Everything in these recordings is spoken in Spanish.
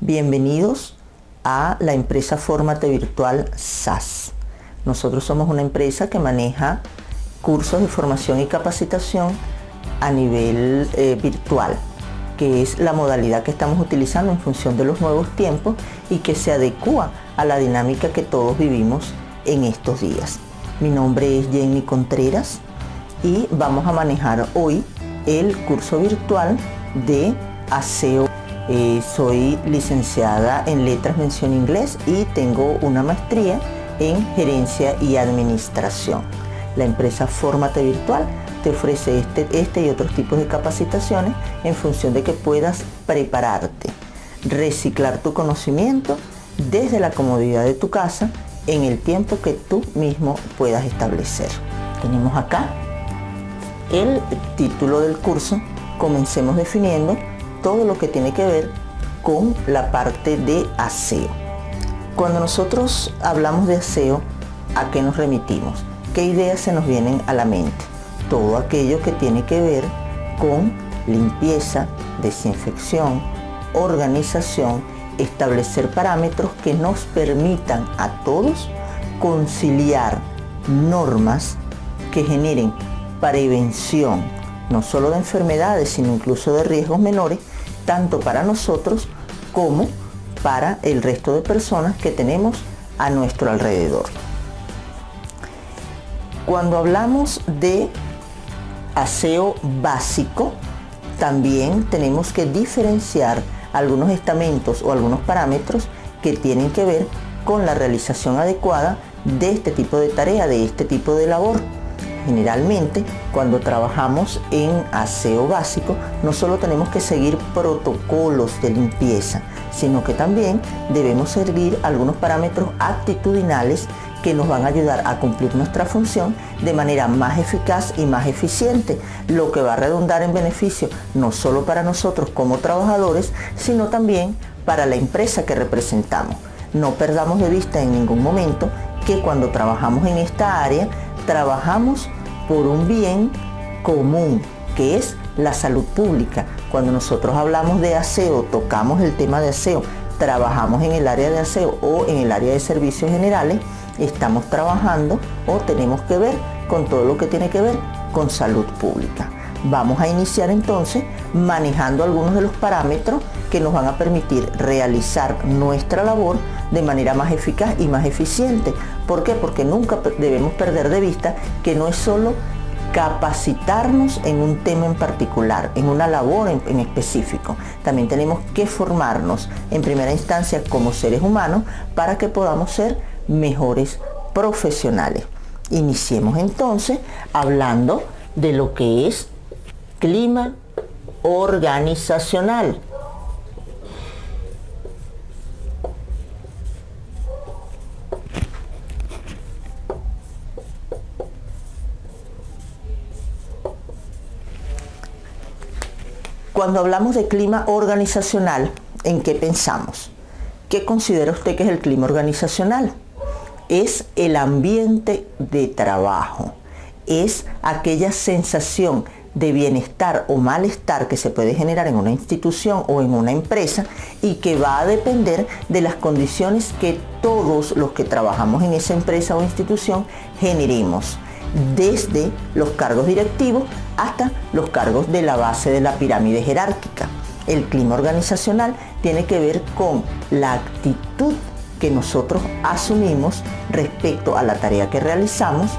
Bienvenidos a la empresa Fórmate Virtual SAS. Nosotros somos una empresa que maneja cursos de formación y capacitación a nivel virtual, que es la modalidad que estamos utilizando en función de los nuevos tiempos y que se adecua a la dinámica que todos vivimos en estos días. Mi nombre es Jenny Contreras y vamos a manejar hoy el curso virtual de aseo. Soy licenciada en Letras Mención Inglés y tengo una maestría en Gerencia y Administración. La empresa Fórmate Virtual te ofrece este y otros tipos de capacitaciones en función de que puedas prepararte, reciclar tu conocimiento desde la comodidad de tu casa en el tiempo que tú mismo puedas establecer. Tenemos acá el título del curso. Comencemos definiendo todo lo que tiene que ver con la parte de aseo. Cuando nosotros hablamos de aseo, ¿a qué nos remitimos? ¿Qué ideas se nos vienen a la mente? Todo aquello que tiene que ver con limpieza, desinfección, organización, establecer parámetros que nos permitan a todos conciliar normas que generen prevención, no solo de enfermedades, sino incluso de riesgos menores, tanto para nosotros como para el resto de personas que tenemos a nuestro alrededor. Cuando hablamos de aseo básico, también tenemos que diferenciar algunos estamentos o algunos parámetros que tienen que ver con la realización adecuada de este tipo de tarea, de este tipo de labor. Generalmente, cuando trabajamos en aseo básico, no solo tenemos que seguir protocolos de limpieza, sino que también debemos seguir algunos parámetros actitudinales que nos van a ayudar a cumplir nuestra función de manera más eficaz y más eficiente, lo que va a redundar en beneficio no solo para nosotros como trabajadores, sino también para la empresa que representamos. No perdamos de vista en ningún momento que cuando trabajamos en esta área, trabajamos por un bien común, que es la salud pública. Cuando nosotros hablamos de aseo, tocamos el tema de aseo, trabajamos en el área de aseo o en el área de servicios generales, estamos trabajando o tenemos que ver con todo lo que tiene que ver con salud pública. Vamos a iniciar entonces manejando algunos de los parámetros que nos van a permitir realizar nuestra labor de manera más eficaz y más eficiente. ¿Por qué? Porque nunca debemos perder de vista que no es solo capacitarnos en un tema en particular, en una labor en específico. También tenemos que formarnos en primera instancia como seres humanos para que podamos ser mejores profesionales. Iniciemos entonces hablando de lo que es clima organizacional. Cuando hablamos de clima organizacional, ¿en qué pensamos? ¿Qué considera usted que es el clima organizacional? Es el ambiente de trabajo, es aquella sensación de bienestar o malestar que se puede generar en una institución o en una empresa y que va a depender de las condiciones que todos los que trabajamos en esa empresa o institución generemos, desde los cargos directivos hasta los cargos de la base de la pirámide jerárquica. El clima organizacional tiene que ver con la actitud que nosotros asumimos respecto a la tarea que realizamos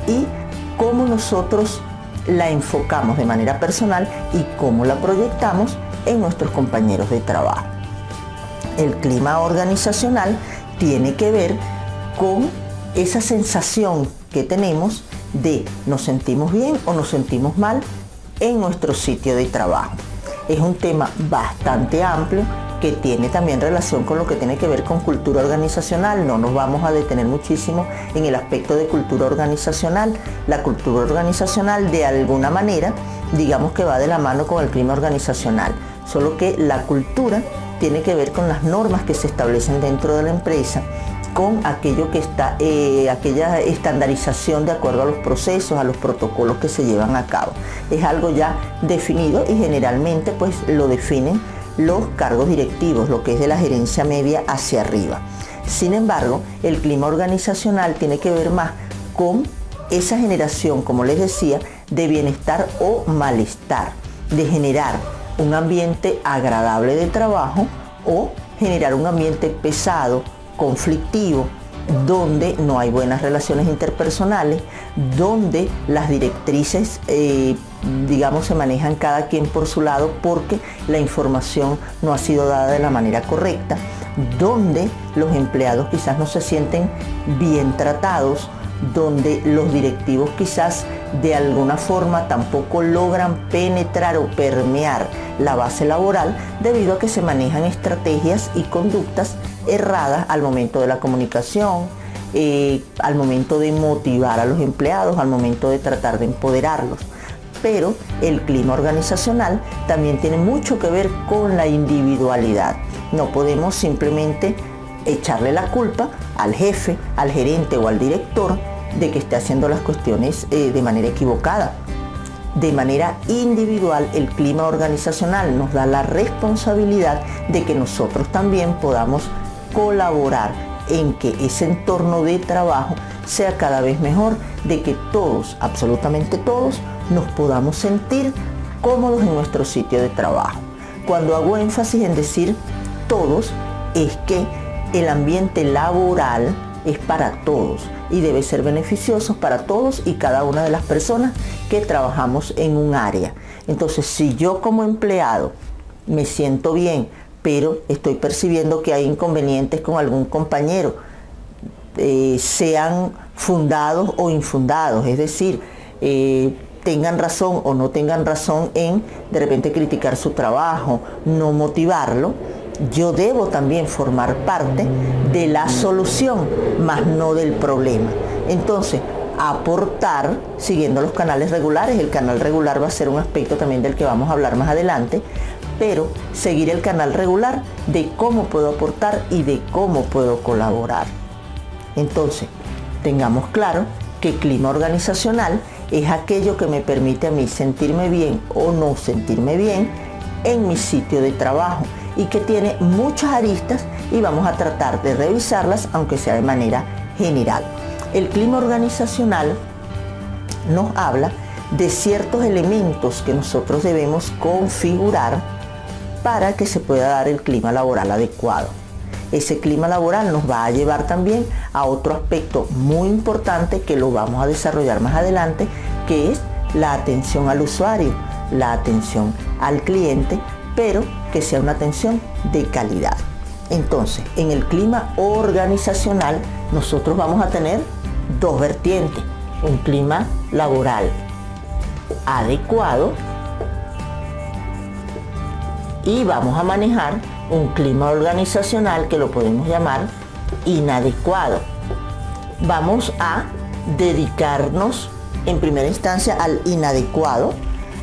y cómo nosotros la enfocamos de manera personal y cómo la proyectamos en nuestros compañeros de trabajo. El clima organizacional tiene que ver con esa sensación que tenemos de nos sentimos bien o nos sentimos mal en nuestro sitio de trabajo. Es un tema bastante amplio que tiene también relación con lo que tiene que ver con cultura organizacional. No nos vamos a detener muchísimo en el aspecto de cultura organizacional. La cultura organizacional de alguna manera, digamos que va de la mano con el clima organizacional, solo que la cultura tiene que ver con las normas que se establecen dentro de la empresa, con aquello que está, aquella estandarización de acuerdo a los procesos, a los protocolos que se llevan a cabo. Es algo ya definido y generalmente pues lo definen los cargos directivos, lo que es de la gerencia media hacia arriba. Sin embargo, el clima organizacional tiene que ver más con esa generación, como les decía, de bienestar o malestar, de generar un ambiente agradable de trabajo o generar un ambiente pesado, conflictivo, donde no hay buenas relaciones interpersonales, donde las directrices, digamos, se manejan cada quien por su lado porque la información no ha sido dada de la manera correcta, donde los empleados quizás no se sienten bien tratados, donde los directivos quizás de alguna forma tampoco logran penetrar o permear la base laboral debido a que se manejan estrategias y conductas erradas al momento de la comunicación, al momento de motivar a los empleados, al momento de tratar de empoderarlos. Pero el clima organizacional también tiene mucho que ver con la individualidad. No podemos simplemente echarle la culpa al jefe, al gerente o al director de que esté haciendo las cuestiones de manera equivocada. De manera individual, el clima organizacional nos da la responsabilidad de que nosotros también podamos colaborar en que ese entorno de trabajo sea cada vez mejor, de que todos, absolutamente todos, nos podamos sentir cómodos en nuestro sitio de trabajo. Cuando hago énfasis en decir todos, es que el ambiente laboral es para todos y debe ser beneficioso para todos y cada una de las personas que trabajamos en un área. Entonces, si yo como empleado me siento bien, pero estoy percibiendo que hay inconvenientes con algún compañero, sean fundados o infundados, es decir, tengan razón o no tengan razón en de repente criticar su trabajo, no motivarlo, yo debo también formar parte de la solución, más no del problema. Entonces, aportar siguiendo los canales regulares. El canal regular va a ser un aspecto también del que vamos a hablar más adelante, pero seguir el canal regular de cómo puedo aportar y de cómo puedo colaborar. Entonces, tengamos claro que clima organizacional es aquello que me permite a mí sentirme bien o no sentirme bien en mi sitio de trabajo y que tiene muchas aristas y vamos a tratar de revisarlas aunque sea de manera general. El clima organizacional nos habla de ciertos elementos que nosotros debemos configurar para que se pueda dar el clima laboral adecuado. Ese clima laboral nos va a llevar también a otro aspecto muy importante que lo vamos a desarrollar más adelante, que es la atención al usuario, la atención al cliente, pero que sea una atención de calidad. Entonces, en el clima organizacional nosotros vamos a tener dos vertientes: un clima laboral adecuado y vamos a manejar un clima organizacional que lo podemos llamar inadecuado. Vamos a dedicarnos en primera instancia al inadecuado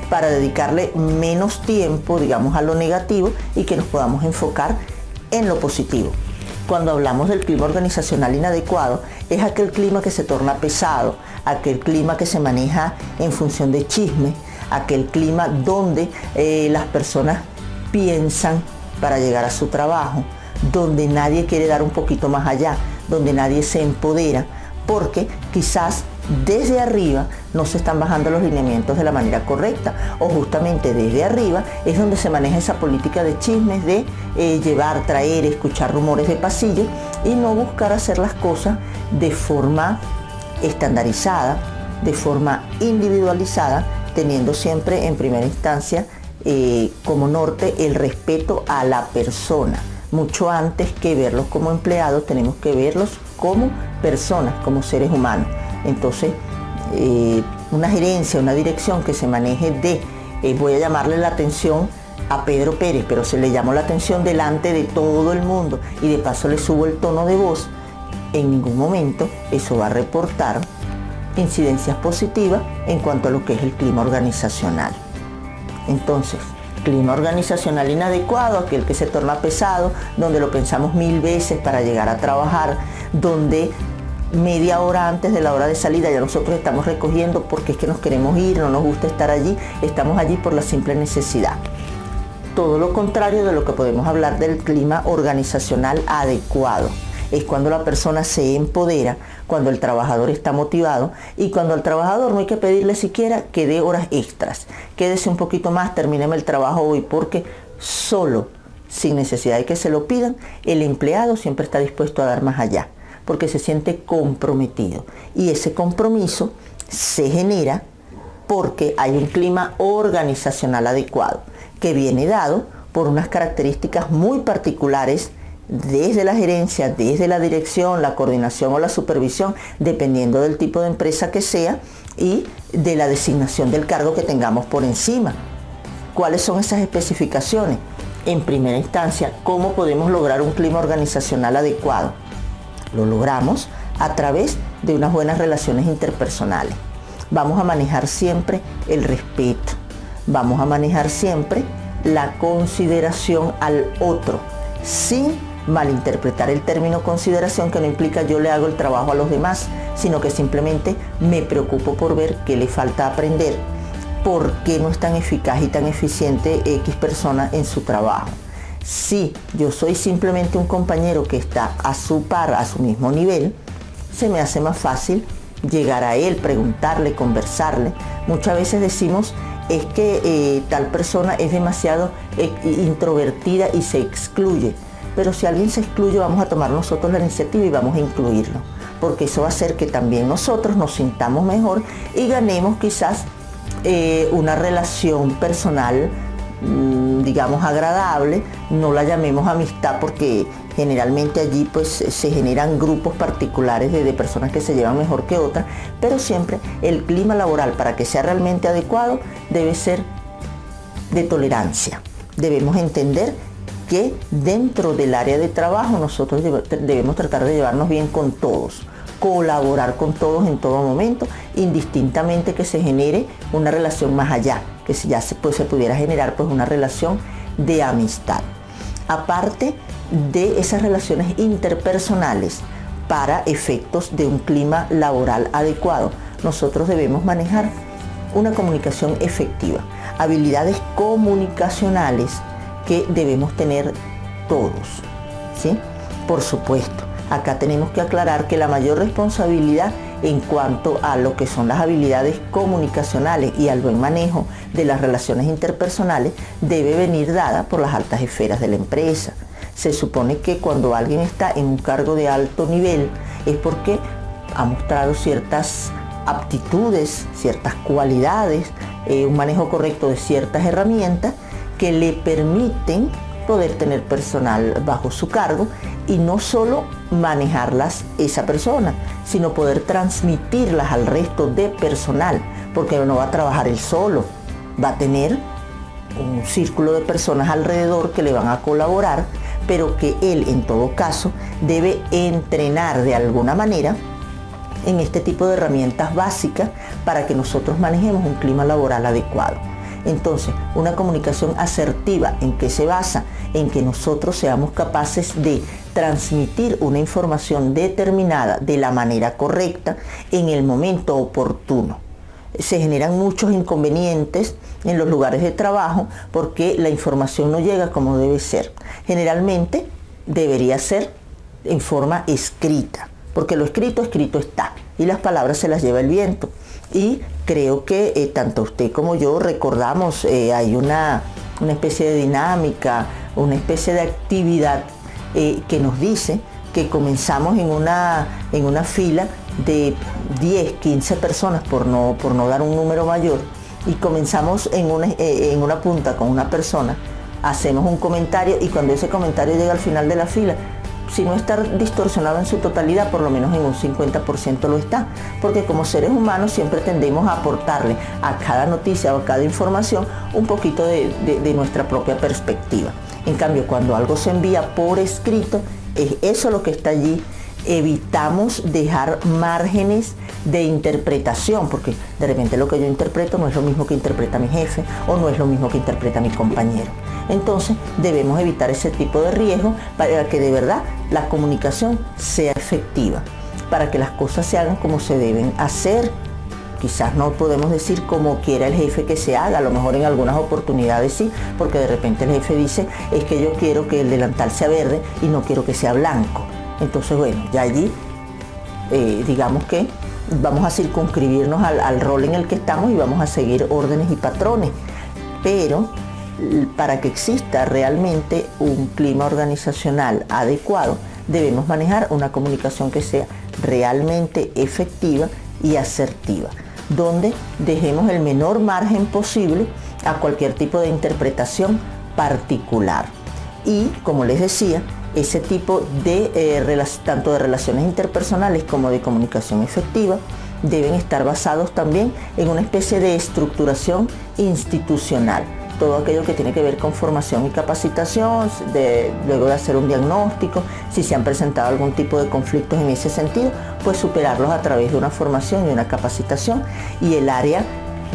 para dedicarle menos tiempo, digamos, a lo negativo y que nos podamos enfocar en lo positivo. Cuando hablamos del clima organizacional inadecuado, es aquel clima que se torna pesado, aquel clima que se maneja en función de chisme, aquel clima donde las personas piensan para llegar a su trabajo, donde nadie quiere dar un poquito más allá, donde nadie se empodera, porque quizás desde arriba no se están bajando los lineamientos de la manera correcta, o justamente desde arriba es donde se maneja esa política de chismes, de llevar, traer, escuchar rumores de pasillo y no buscar hacer las cosas de forma estandarizada, de forma individualizada, teniendo siempre en primera instancia como norte el respeto a la persona. Mucho antes que verlos como empleados, tenemos que verlos como personas, como seres humanos. Entonces, una gerencia, una dirección que se maneje de, voy a llamarle la atención a Pedro Pérez, pero se le llamó la atención delante de todo el mundo y de paso le subo el tono de voz, en ningún momento eso va a reportar incidencias positivas en cuanto a lo que es el clima organizacional. Entonces, clima organizacional inadecuado, aquel que se torna pesado, donde lo pensamos 1000 veces para llegar a trabajar, donde media hora antes de la hora de salida ya nosotros estamos recogiendo porque es que nos queremos ir, no nos gusta estar allí, estamos allí por la simple necesidad. todo lo contrario de lo que podemos hablar del clima organizacional adecuado. Es cuando la persona se empodera, cuando el trabajador está motivado y cuando al trabajador no hay que pedirle siquiera que dé horas extras. Quédese un poquito más, termíneme el trabajo hoy, porque solo, sin necesidad de que se lo pidan, el empleado siempre está dispuesto a dar más allá, porque se siente comprometido. Y ese compromiso se genera porque hay un clima organizacional adecuado, que viene dado por unas características muy particulares desde la gerencia, desde la dirección, la coordinación o la supervisión, dependiendo del tipo de empresa que sea y de la designación del cargo que tengamos por encima. ¿Cuáles son esas especificaciones? En primera instancia, ¿cómo podemos lograr un clima organizacional adecuado? Lo logramos a través de unas buenas relaciones interpersonales. Vamos a manejar siempre el respeto, vamos a manejar siempre la consideración al otro, sin malinterpretar el término consideración, que no implica yo le hago el trabajo a los demás, sino que simplemente me preocupo por ver qué le falta aprender, por qué no es tan eficaz y tan eficiente X persona en su trabajo. Si yo soy simplemente un compañero que está a su par, a su mismo nivel, se me hace más fácil llegar a él, preguntarle, conversarle. Muchas veces decimos es que tal persona es demasiado introvertida y se excluye. Pero si alguien se excluye, vamos a tomar nosotros la iniciativa y vamos a incluirlo, porque eso va a hacer que también nosotros nos sintamos mejor y ganemos quizás una relación personal, digamos, agradable. No la llamemos amistad, porque generalmente allí pues se generan grupos particulares de personas que se llevan mejor que otras, pero siempre el clima laboral, para que sea realmente adecuado, debe ser de tolerancia. Debemos entender que dentro del área de trabajo nosotros debemos tratar de llevarnos bien con todos, colaborar con todos en todo momento, indistintamente que se genere una relación más allá, que ya se pudiera generar pues una relación de amistad. Aparte de esas relaciones interpersonales, para efectos de un clima laboral adecuado, nosotros debemos manejar una comunicación efectiva, habilidades comunicacionales que debemos tener todos, ¿sí? Por supuesto, acá tenemos que aclarar que la mayor responsabilidad en cuanto a lo que son las habilidades comunicacionales y al buen manejo de las relaciones interpersonales debe venir dada por las altas esferas de la empresa. Se supone que cuando alguien está en un cargo de alto nivel es porque ha mostrado ciertas aptitudes, ciertas cualidades, un manejo correcto de ciertas herramientas que le permiten poder tener personal bajo su cargo, y no solo manejarlas esa persona, sino poder transmitirlas al resto de personal, porque no va a trabajar él solo, va a tener un círculo de personas alrededor que le van a colaborar, pero que él en todo caso debe entrenar de alguna manera en este tipo de herramientas básicas para que nosotros manejemos un clima laboral adecuado. Entonces, una comunicación asertiva, ¿en qué se basa? En que nosotros seamos capaces de transmitir una información determinada de la manera correcta en el momento oportuno. Se generan muchos inconvenientes en los lugares de trabajo porque la información no llega como debe ser. Generalmente debería ser en forma escrita, porque lo escrito está y las palabras se las lleva el viento. Y creo que tanto usted como yo recordamos, hay una especie de dinámica, una especie de actividad que nos dice que comenzamos en una fila de 10, 15 personas, por no dar un número mayor, y comenzamos en una punta con una persona, hacemos un comentario y cuando ese comentario llega al final de la fila, si no está distorsionado en su totalidad, por lo menos en un 50% lo está, porque como seres humanos siempre tendemos a aportarle a cada noticia o a cada información un poquito de nuestra propia perspectiva. En cambio, cuando algo se envía por escrito, es eso lo que está allí. Evitamos dejar márgenes de interpretación, porque de repente lo que yo interpreto no es lo mismo que interpreta mi jefe o no es lo mismo que interpreta mi compañero. Entonces debemos evitar ese tipo de riesgo para que de verdad la comunicación sea efectiva, para que las cosas se hagan como se deben hacer quizás no podemos decir como quiera el jefe que se haga, a lo mejor en algunas oportunidades sí, porque de repente el jefe dice, es que yo quiero que el delantal sea verde y no quiero que sea blanco. Entonces, bueno, ya allí, digamos que vamos a circunscribirnos al rol en el que estamos y vamos a seguir órdenes y patrones. Pero para que exista realmente un clima organizacional adecuado, debemos manejar una comunicación que sea realmente efectiva y asertiva, donde dejemos el menor margen posible a cualquier tipo de interpretación particular. Y, como les decía, ese tipo de tanto de relaciones interpersonales como de comunicación efectiva deben estar basados también en una especie de estructuración institucional. Todo aquello que tiene que ver con formación y capacitación, luego de hacer un diagnóstico, si se han presentado algún tipo de conflictos en ese sentido, pues superarlos a través de una formación y una capacitación. Y el área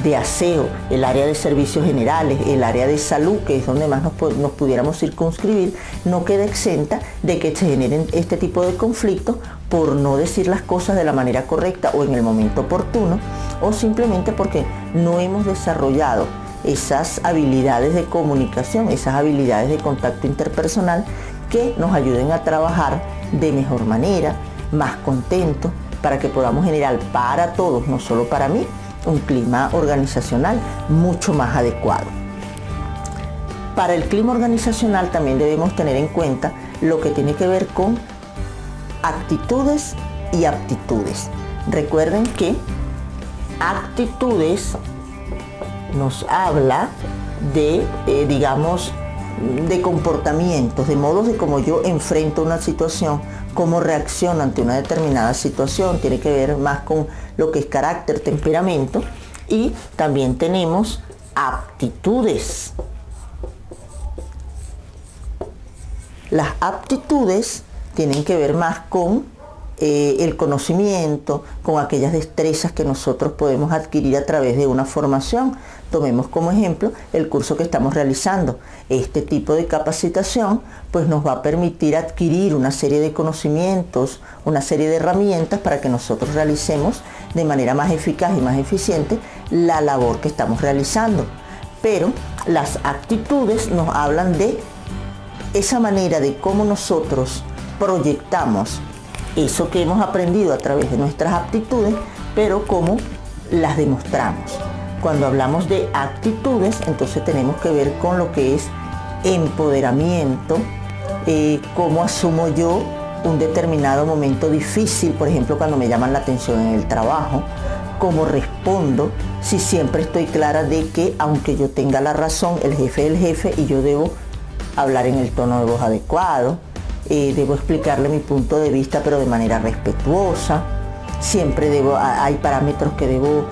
de aseo, el área de servicios generales, el área de salud, que es donde más nos pudiéramos circunscribir, no queda exenta de que se generen este tipo de conflictos por no decir las cosas de la manera correcta o en el momento oportuno, o simplemente porque no hemos desarrollado esas habilidades de comunicación, esas habilidades de contacto interpersonal que nos ayuden a trabajar de mejor manera, más contentos, para que podamos generar para todos, no solo para mí, un clima organizacional mucho más adecuado. Para el clima organizacional también debemos tener en cuenta lo que tiene que ver con actitudes y aptitudes. Recuerden que actitudes nos habla de, digamos, de comportamientos, de modos de cómo yo enfrento una situación, cómo reacciono ante una determinada situación, tiene que ver más con lo que es carácter, temperamento, y también tenemos aptitudes. Las aptitudes tienen que ver más con el conocimiento, con aquellas destrezas que nosotros podemos adquirir a través de una formación. Tomemos como ejemplo el curso que estamos realizando. Este tipo de capacitación pues nos va a permitir adquirir una serie de conocimientos, una serie de herramientas para que nosotros realicemos de manera más eficaz y más eficiente la labor que estamos realizando. Pero las actitudes nos hablan de esa manera de cómo nosotros proyectamos eso que hemos aprendido a través de nuestras aptitudes, pero cómo las demostramos. Cuando hablamos de actitudes, entonces tenemos que ver con lo que es empoderamiento, cómo asumo yo un determinado momento difícil, por ejemplo, cuando me llaman la atención en el trabajo, cómo respondo, si siempre estoy clara de que, aunque yo tenga la razón, el jefe es el jefe y yo debo hablar en el tono de voz adecuado, debo explicarle mi punto de vista pero de manera respetuosa, siempre hay parámetros que debo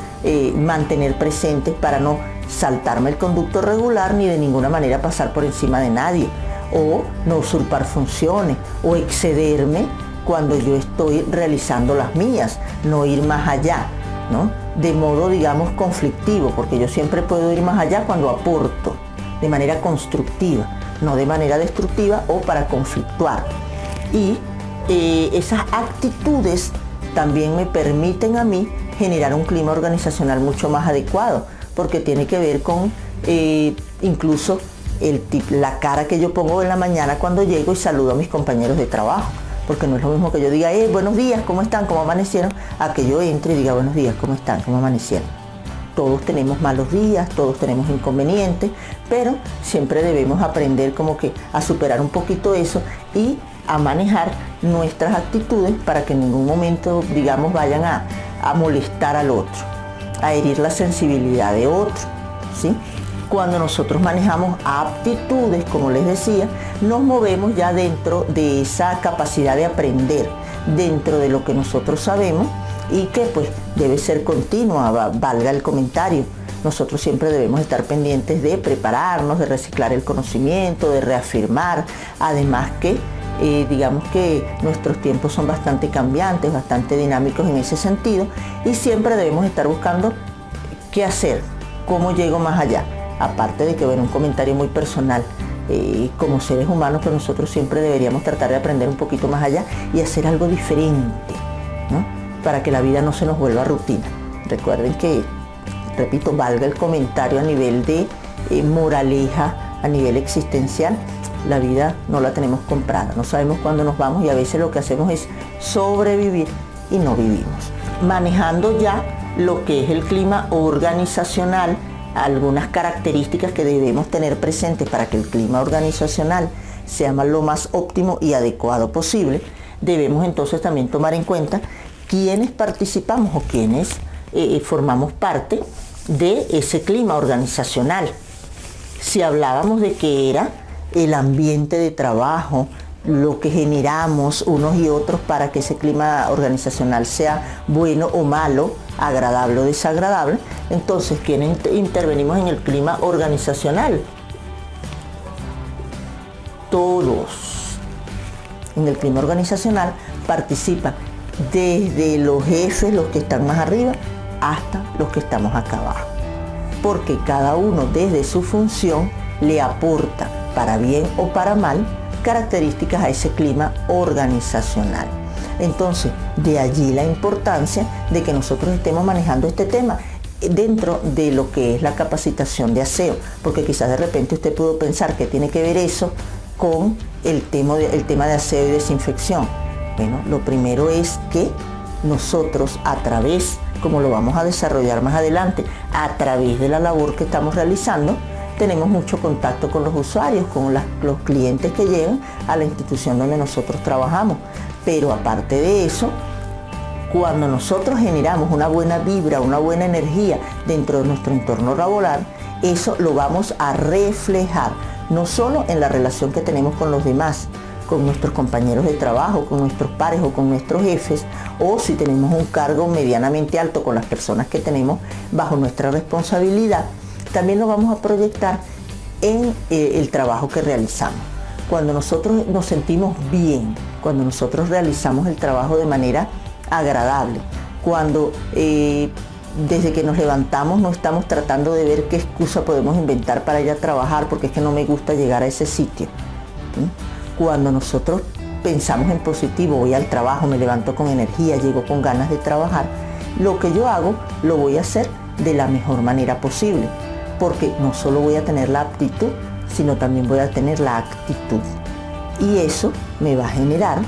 mantener presentes para no saltarme el conducto regular ni de ninguna manera pasar por encima de nadie, o no usurpar funciones, o excederme cuando yo estoy realizando las mías, no ir más allá, ¿no? De modo, digamos, conflictivo, porque yo siempre puedo ir más allá cuando aporto de manera constructiva, no de manera destructiva o para conflictuar. Y esas actitudes también me permiten a mí generar un clima organizacional mucho más adecuado, porque tiene que ver con incluso la cara que yo pongo en la mañana cuando llego y saludo a mis compañeros de trabajo, porque no es lo mismo que yo diga, buenos días, ¿cómo están? ¿Cómo amanecieron? A que yo entre y diga, buenos días, ¿cómo están? ¿Cómo amanecieron? Todos tenemos malos días, todos tenemos inconvenientes, pero siempre debemos aprender como que a superar un poquito eso y a manejar nuestras actitudes para que en ningún momento, digamos, vayan a molestar al otro, a herir la sensibilidad de otro, ¿sí? Cuando nosotros manejamos aptitudes, como les decía, nos movemos ya dentro de esa capacidad de aprender, dentro de lo que nosotros sabemos, y que pues debe ser continua, valga el comentario. Nosotros siempre debemos estar pendientes de prepararnos, de reciclar el conocimiento, de reafirmar, además que digamos que nuestros tiempos son bastante cambiantes, bastante dinámicos en ese sentido, y siempre debemos estar buscando qué hacer, cómo llego más allá. Aparte de que, bueno, un comentario muy personal, como seres humanos, pues nosotros siempre deberíamos tratar de aprender un poquito más allá y hacer algo diferente, ¿no? Para que la vida no se nos vuelva rutina. Recuerden que, repito, valga el comentario a nivel de moraleja, a nivel existencial, la vida no la tenemos comprada, no sabemos cuándo nos vamos y a veces lo que hacemos es sobrevivir y no vivimos. Manejando ya lo que es el clima organizacional, algunas características que debemos tener presentes para que el clima organizacional sea lo más óptimo y adecuado posible, debemos entonces también tomar en cuenta quiénes participamos o quiénes formamos parte de ese clima organizacional. Si hablábamos de que era el ambiente de trabajo, lo que generamos unos y otros para que ese clima organizacional sea bueno o malo, agradable o desagradable, entonces ¿quiénes intervenimos en el clima organizacional? Todos. En el clima organizacional participan desde los jefes, los que están más arriba, hasta los que estamos acá abajo. Porque cada uno desde su función le aporta, para bien o para mal, características a ese clima organizacional. Entonces, de allí la importancia de que nosotros estemos manejando este tema dentro de lo que es la capacitación de aseo, porque quizás de repente usted pudo pensar que tiene que ver eso con el tema de aseo y desinfección. Bueno, lo primero es que nosotros a través, como lo vamos a desarrollar más adelante, a través de la labor que estamos realizando, tenemos mucho contacto con los usuarios, con los clientes que llegan a la institución donde nosotros trabajamos. Pero aparte de eso, cuando nosotros generamos una buena vibra, una buena energía dentro de nuestro entorno laboral, eso lo vamos a reflejar, no solo en la relación que tenemos con los demás, con nuestros compañeros de trabajo, con nuestros pares o con nuestros jefes, o si tenemos un cargo medianamente alto con las personas que tenemos bajo nuestra responsabilidad, también lo vamos a proyectar en el trabajo que realizamos. Cuando nosotros nos sentimos bien, cuando nosotros realizamos el trabajo de manera agradable, cuando desde que nos levantamos no estamos tratando de ver qué excusa podemos inventar para ir a trabajar porque es que no me gusta llegar a ese sitio. Cuando nosotros pensamos en positivo, voy al trabajo, me levanto con energía, llego con ganas de trabajar, lo que yo hago lo voy a hacer de la mejor manera posible, porque no solo voy a tener la aptitud, sino también voy a tener la actitud. Y eso me va a generar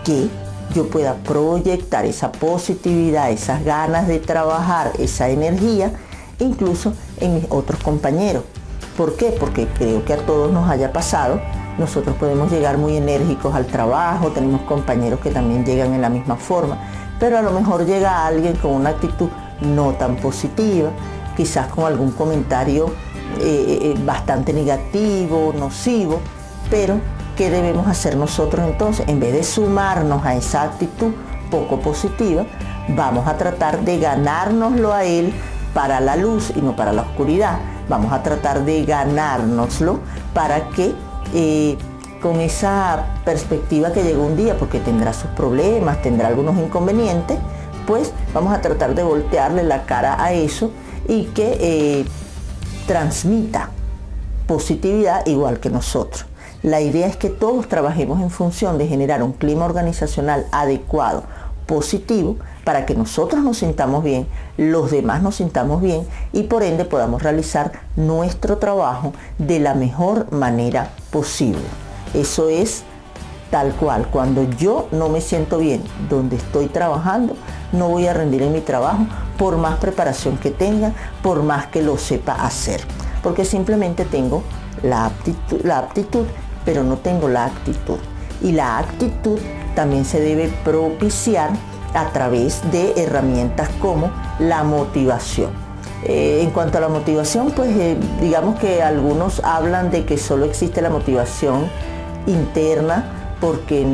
que yo pueda proyectar esa positividad, esas ganas de trabajar, esa energía, incluso en mis otros compañeros. ¿Por qué? Porque creo que a todos nos haya pasado. Nosotros podemos llegar muy enérgicos al trabajo, tenemos compañeros que también llegan en la misma forma, pero a lo mejor llega alguien con una actitud no tan positiva, quizás con algún comentario bastante negativo, nocivo, pero ¿qué debemos hacer nosotros entonces? En vez de sumarnos a esa actitud poco positiva, vamos a tratar de ganárnoslo a él para la luz y no para la oscuridad. Vamos a tratar de ganárnoslo para que con esa perspectiva que llegó un día, porque tendrá sus problemas, tendrá algunos inconvenientes, pues vamos a tratar de voltearle la cara a eso y que transmita positividad igual que nosotros. La idea es que todos trabajemos en función de generar un clima organizacional adecuado, positivo, para que nosotros nos sintamos bien, los demás nos sintamos bien y por ende podamos realizar nuestro trabajo de la mejor manera posible. Eso es tal cual. Cuando yo no me siento bien donde estoy trabajando, no voy a rendir en mi trabajo por más preparación que tenga, por más que lo sepa hacer, porque simplemente tengo la aptitud, pero no tengo la actitud. Y la actitud también se debe propiciar a través de herramientas como la motivación. En cuanto a la motivación, pues digamos que algunos hablan de que solo existe la motivación interna porque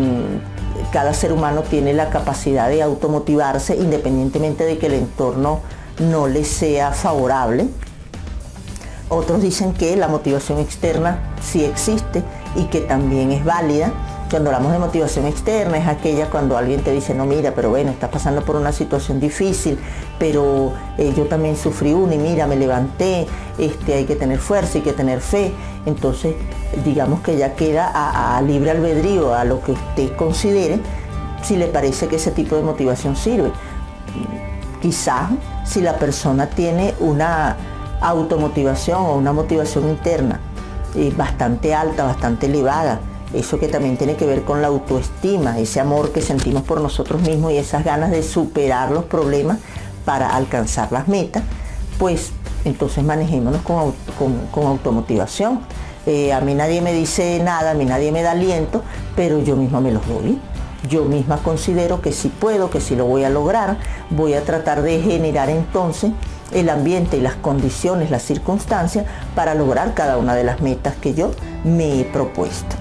cada ser humano tiene la capacidad de automotivarse independientemente de que el entorno no le sea favorable. Otros dicen que la motivación externa sí existe y que también es válida. Cuando hablamos de motivación externa es aquella cuando alguien te dice, no mira, pero bueno, estás pasando por una situación difícil, pero yo también sufrí una y mira, me levanté, hay que tener fuerza, hay que tener fe. Entonces, digamos que ya queda a libre albedrío, a lo que usted considere, si le parece que ese tipo de motivación sirve. Quizás si la persona tiene una automotivación o una motivación interna bastante alta, bastante elevada. Eso que también tiene que ver con la autoestima, ese amor que sentimos por nosotros mismos y esas ganas de superar los problemas para alcanzar las metas, pues entonces manejémonos con automotivación. A mí nadie me dice nada, a mí nadie me da aliento, pero yo misma me los doy. Yo misma considero que sí puedo, que sí lo voy a lograr. Voy a tratar de generar entonces el ambiente y las condiciones, las circunstancias para lograr cada una de las metas que yo me he propuesto.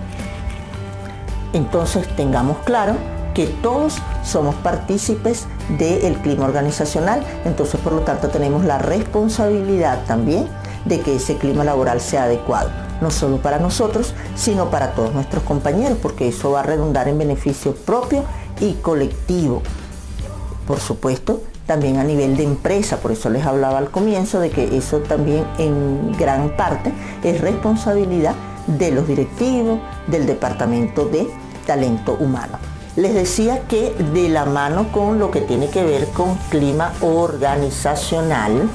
Entonces tengamos claro que todos somos partícipes del clima organizacional, entonces por lo tanto tenemos la responsabilidad también de que ese clima laboral sea adecuado, no solo para nosotros, sino para todos nuestros compañeros, porque eso va a redundar en beneficio propio y colectivo. Por supuesto, también a nivel de empresa, por eso les hablaba al comienzo de que eso también en gran parte es responsabilidad de los directivos, del departamento de talento humano. Les decía que de la mano con lo que tiene que ver con clima organizacional,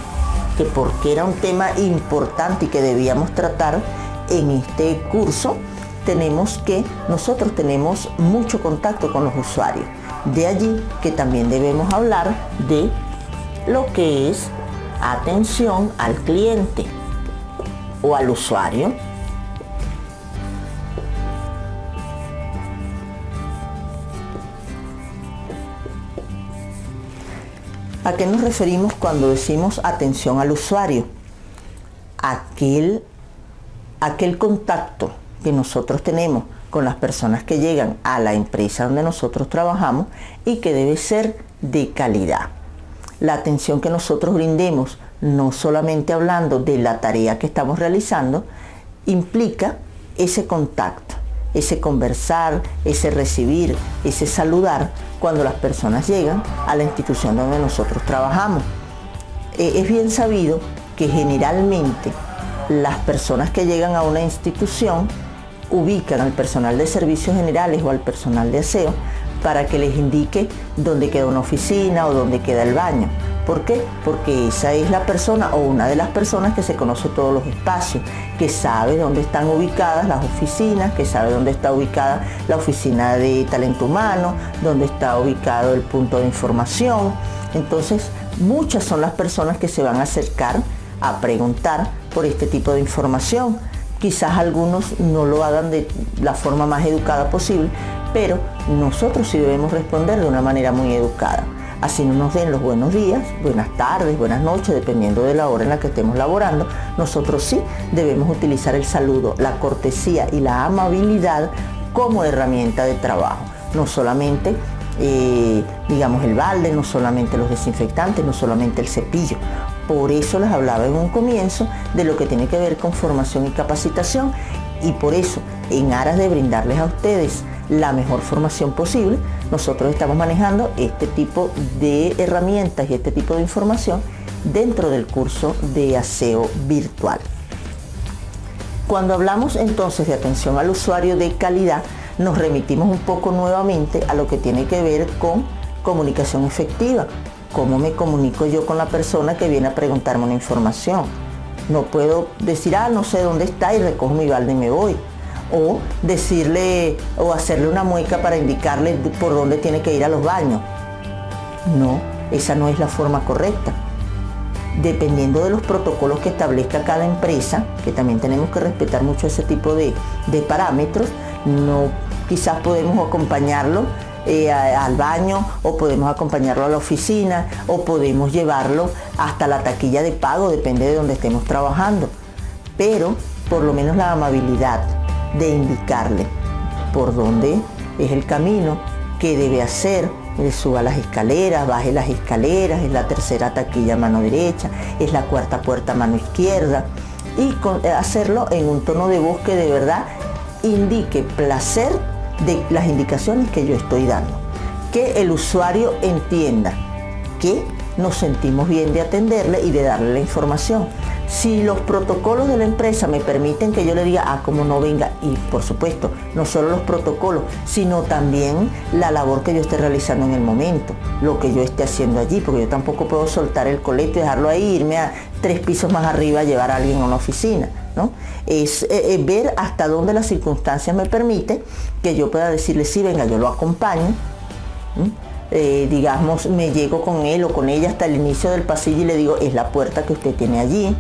que porque era un tema importante y que debíamos tratar en este curso, tenemos que nosotros tenemos mucho contacto con los usuarios. De allí que también debemos hablar de lo que es atención al cliente o al usuario. ¿A qué nos referimos cuando decimos atención al usuario? Aquel contacto que nosotros tenemos con las personas que llegan a la empresa donde nosotros trabajamos y que debe ser de calidad. La atención que nosotros brindemos, no solamente hablando de la tarea que estamos realizando, implica ese contacto, ese conversar, ese recibir, ese saludar cuando las personas llegan a la institución donde nosotros trabajamos. Es bien sabido que generalmente las personas que llegan a una institución ubican al personal de servicios generales o al personal de aseo para que les indique dónde queda una oficina o dónde queda el baño. ¿Por qué? Porque esa es la persona o una de las personas que se conoce todos los espacios, que sabe dónde están ubicadas las oficinas, que sabe dónde está ubicada la oficina de talento humano, dónde está ubicado el punto de información. Entonces, muchas son las personas que se van a acercar a preguntar por este tipo de información. Quizás algunos no lo hagan de la forma más educada posible, pero nosotros sí debemos responder de una manera muy educada. Así no nos den los buenos días, buenas tardes, buenas noches, dependiendo de la hora en la que estemos laborando. Nosotros sí debemos utilizar el saludo, la cortesía y la amabilidad como herramienta de trabajo. No solamente, digamos, el balde, no solamente los desinfectantes, no solamente el cepillo. Por eso les hablaba en un comienzo de lo que tiene que ver con formación y capacitación, y por eso, en aras de brindarles a ustedes la mejor formación posible, nosotros estamos manejando este tipo de herramientas y este tipo de información dentro del curso de aseo virtual. Cuando hablamos entonces de atención al usuario de calidad, nos remitimos un poco nuevamente a lo que tiene que ver con comunicación efectiva. ¿Cómo me comunico yo con la persona que viene a preguntarme una información? No puedo decir, no sé dónde está y recojo mi balde y me voy. O decirle o hacerle una mueca para indicarle por dónde tiene que ir a los baños. No, esa no es la forma correcta. Dependiendo de los protocolos que establezca cada empresa, que también tenemos que respetar mucho ese tipo de parámetros, no, quizás podemos acompañarlo al baño, o podemos acompañarlo a la oficina, o podemos llevarlo hasta la taquilla de pago, depende de donde estemos trabajando. Pero por lo menos la amabilidad de indicarle por dónde es el camino, qué debe hacer, suba las escaleras, baje las escaleras, es la tercera taquilla mano derecha, es la cuarta puerta mano izquierda, y hacerlo en un tono de voz que de verdad indique placer de las indicaciones que yo estoy dando, que el usuario entienda que nos sentimos bien de atenderle y de darle la información. Si los protocolos de la empresa me permiten que yo le diga, como no venga, y por supuesto, no solo los protocolos, sino también la labor que yo esté realizando en el momento, lo que yo esté haciendo allí, porque yo tampoco puedo soltar el coleto y dejarlo ahí, irme a 3 pisos más arriba a llevar a alguien a una oficina, ¿no? Es ver hasta dónde las circunstancias me permiten que yo pueda decirle, sí, venga, yo lo acompaño, digamos, me llego con él o con ella hasta el inicio del pasillo y le digo, es la puerta que usted tiene allí.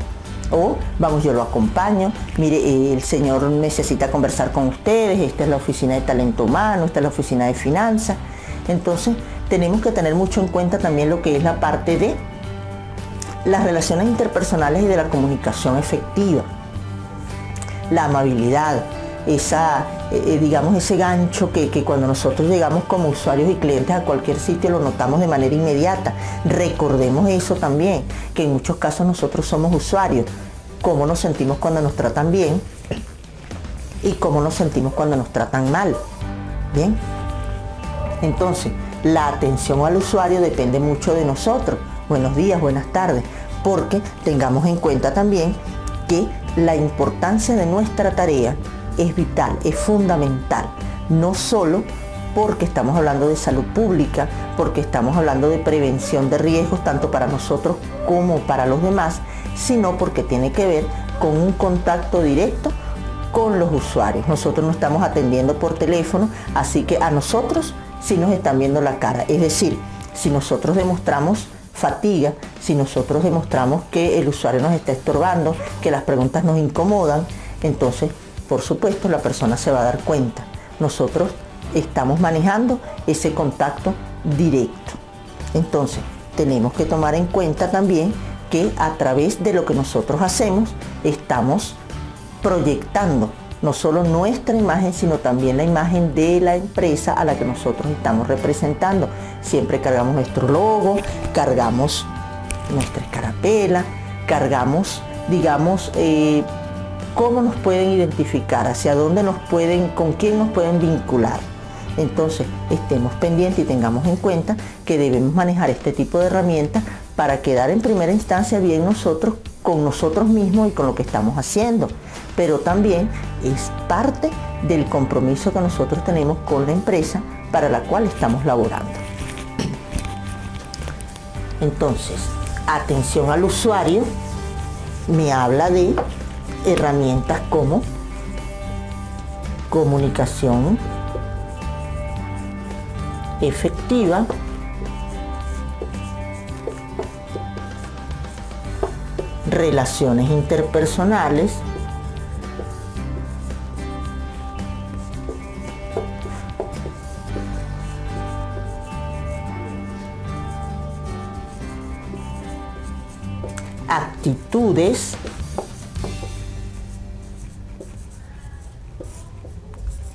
O, vamos, yo lo acompaño, mire, el señor necesita conversar con ustedes, esta es la oficina de talento humano, esta es la oficina de finanzas. Entonces, tenemos que tener mucho en cuenta también lo que es la parte de las relaciones interpersonales y de la comunicación efectiva, la amabilidad, digamos, ese gancho que cuando nosotros llegamos como usuarios y clientes a cualquier sitio lo notamos de manera inmediata. Recordemos eso también, que en muchos casos nosotros somos usuarios, cómo nos sentimos cuando nos tratan bien y cómo nos sentimos cuando nos tratan mal. Bien, entonces la atención al usuario depende mucho de nosotros. Buenos días, buenas tardes, porque tengamos en cuenta también que la importancia de nuestra tarea es vital, es fundamental, no solo porque estamos hablando de salud pública, porque estamos hablando de prevención de riesgos tanto para nosotros como para los demás, sino porque tiene que ver con un contacto directo con los usuarios. Nosotros no estamos atendiendo por teléfono, así que a nosotros sí nos están viendo la cara. Es decir, si nosotros demostramos fatiga, si nosotros demostramos que el usuario nos está estorbando, que las preguntas nos incomodan, entonces, por supuesto, la persona se va a dar cuenta. Nosotros estamos manejando ese contacto directo. Entonces, tenemos que tomar en cuenta también que a través de lo que nosotros hacemos, estamos proyectando no solo nuestra imagen, sino también la imagen de la empresa a la que nosotros estamos representando. Siempre cargamos nuestro logo, cargamos nuestra escarapela, cargamos, digamos, cómo nos pueden identificar, hacia dónde nos pueden, con quién nos pueden vincular. Entonces, estemos pendientes y tengamos en cuenta que debemos manejar este tipo de herramientas para quedar en primera instancia bien nosotros, con nosotros mismos y con lo que estamos haciendo. Pero también es parte del compromiso que nosotros tenemos con la empresa para la cual estamos laborando. Entonces, atención al usuario me habla de herramientas como comunicación efectiva, relaciones interpersonales, actitudes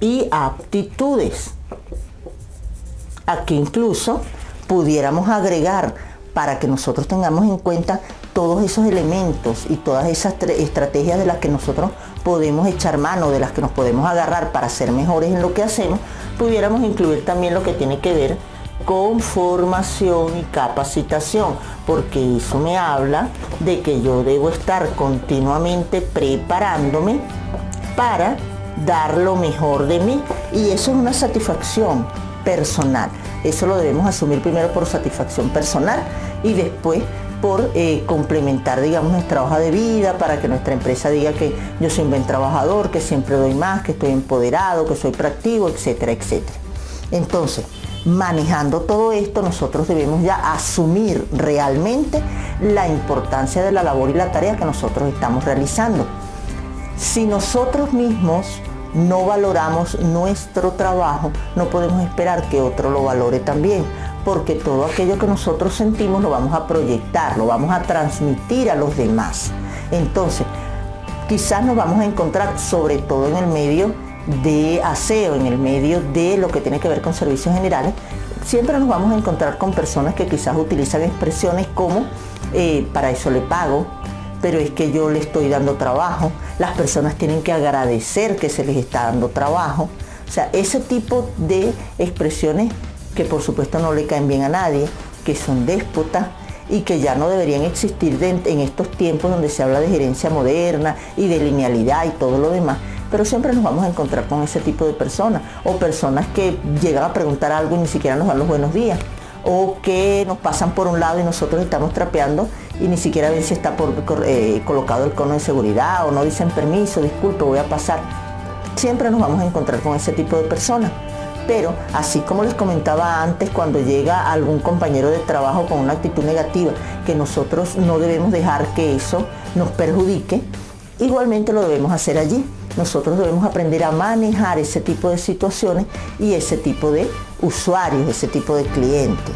y aptitudes. Aquí incluso pudiéramos agregar, para que nosotros tengamos en cuenta todos esos elementos y todas esas estrategias de las que nosotros podemos echar mano, de las que nos podemos agarrar para ser mejores en lo que hacemos, pudiéramos incluir también lo que tiene que ver con formación y capacitación, porque eso me habla de que yo debo estar continuamente preparándome para dar lo mejor de mí, y eso es una satisfacción personal. Eso lo debemos asumir primero por satisfacción personal y después por complementar, digamos, nuestra hoja de vida, para que nuestra empresa diga que yo soy un buen trabajador, que siempre doy más, que estoy empoderado, que soy proactivo, etcétera, etcétera. Entonces, manejando todo esto, nosotros debemos ya asumir realmente la importancia de la labor y la tarea que nosotros estamos realizando. Si nosotros mismos no valoramos nuestro trabajo, no podemos esperar que otro lo valore también, porque todo aquello que nosotros sentimos lo vamos a proyectar, lo vamos a transmitir a los demás. Entonces, quizás nos vamos a encontrar, sobre todo en el medio de aseo, en el medio de lo que tiene que ver con servicios generales, siempre nos vamos a encontrar con personas que quizás utilizan expresiones como para eso le pago, pero es que yo le estoy dando trabajo, las personas tienen que agradecer que se les está dando trabajo. O sea, ese tipo de expresiones que por supuesto no le caen bien a nadie, que son déspotas y que ya no deberían existir en estos tiempos donde se habla de gerencia moderna y de linealidad y todo lo demás. Pero siempre nos vamos a encontrar con ese tipo de personas, o personas que llegan a preguntar algo y ni siquiera nos dan los buenos días, o que nos pasan por un lado y nosotros estamos trapeando y ni siquiera ven si está colocado el cono de seguridad, o no dicen permiso, disculpe, voy a pasar. Siempre nos vamos a encontrar con ese tipo de personas. Pero así como les comentaba antes, cuando llega algún compañero de trabajo con una actitud negativa, que nosotros no debemos dejar que eso nos perjudique, igualmente lo debemos hacer allí. Nosotros debemos aprender a manejar ese tipo de situaciones y ese tipo de usuarios, ese tipo de clientes.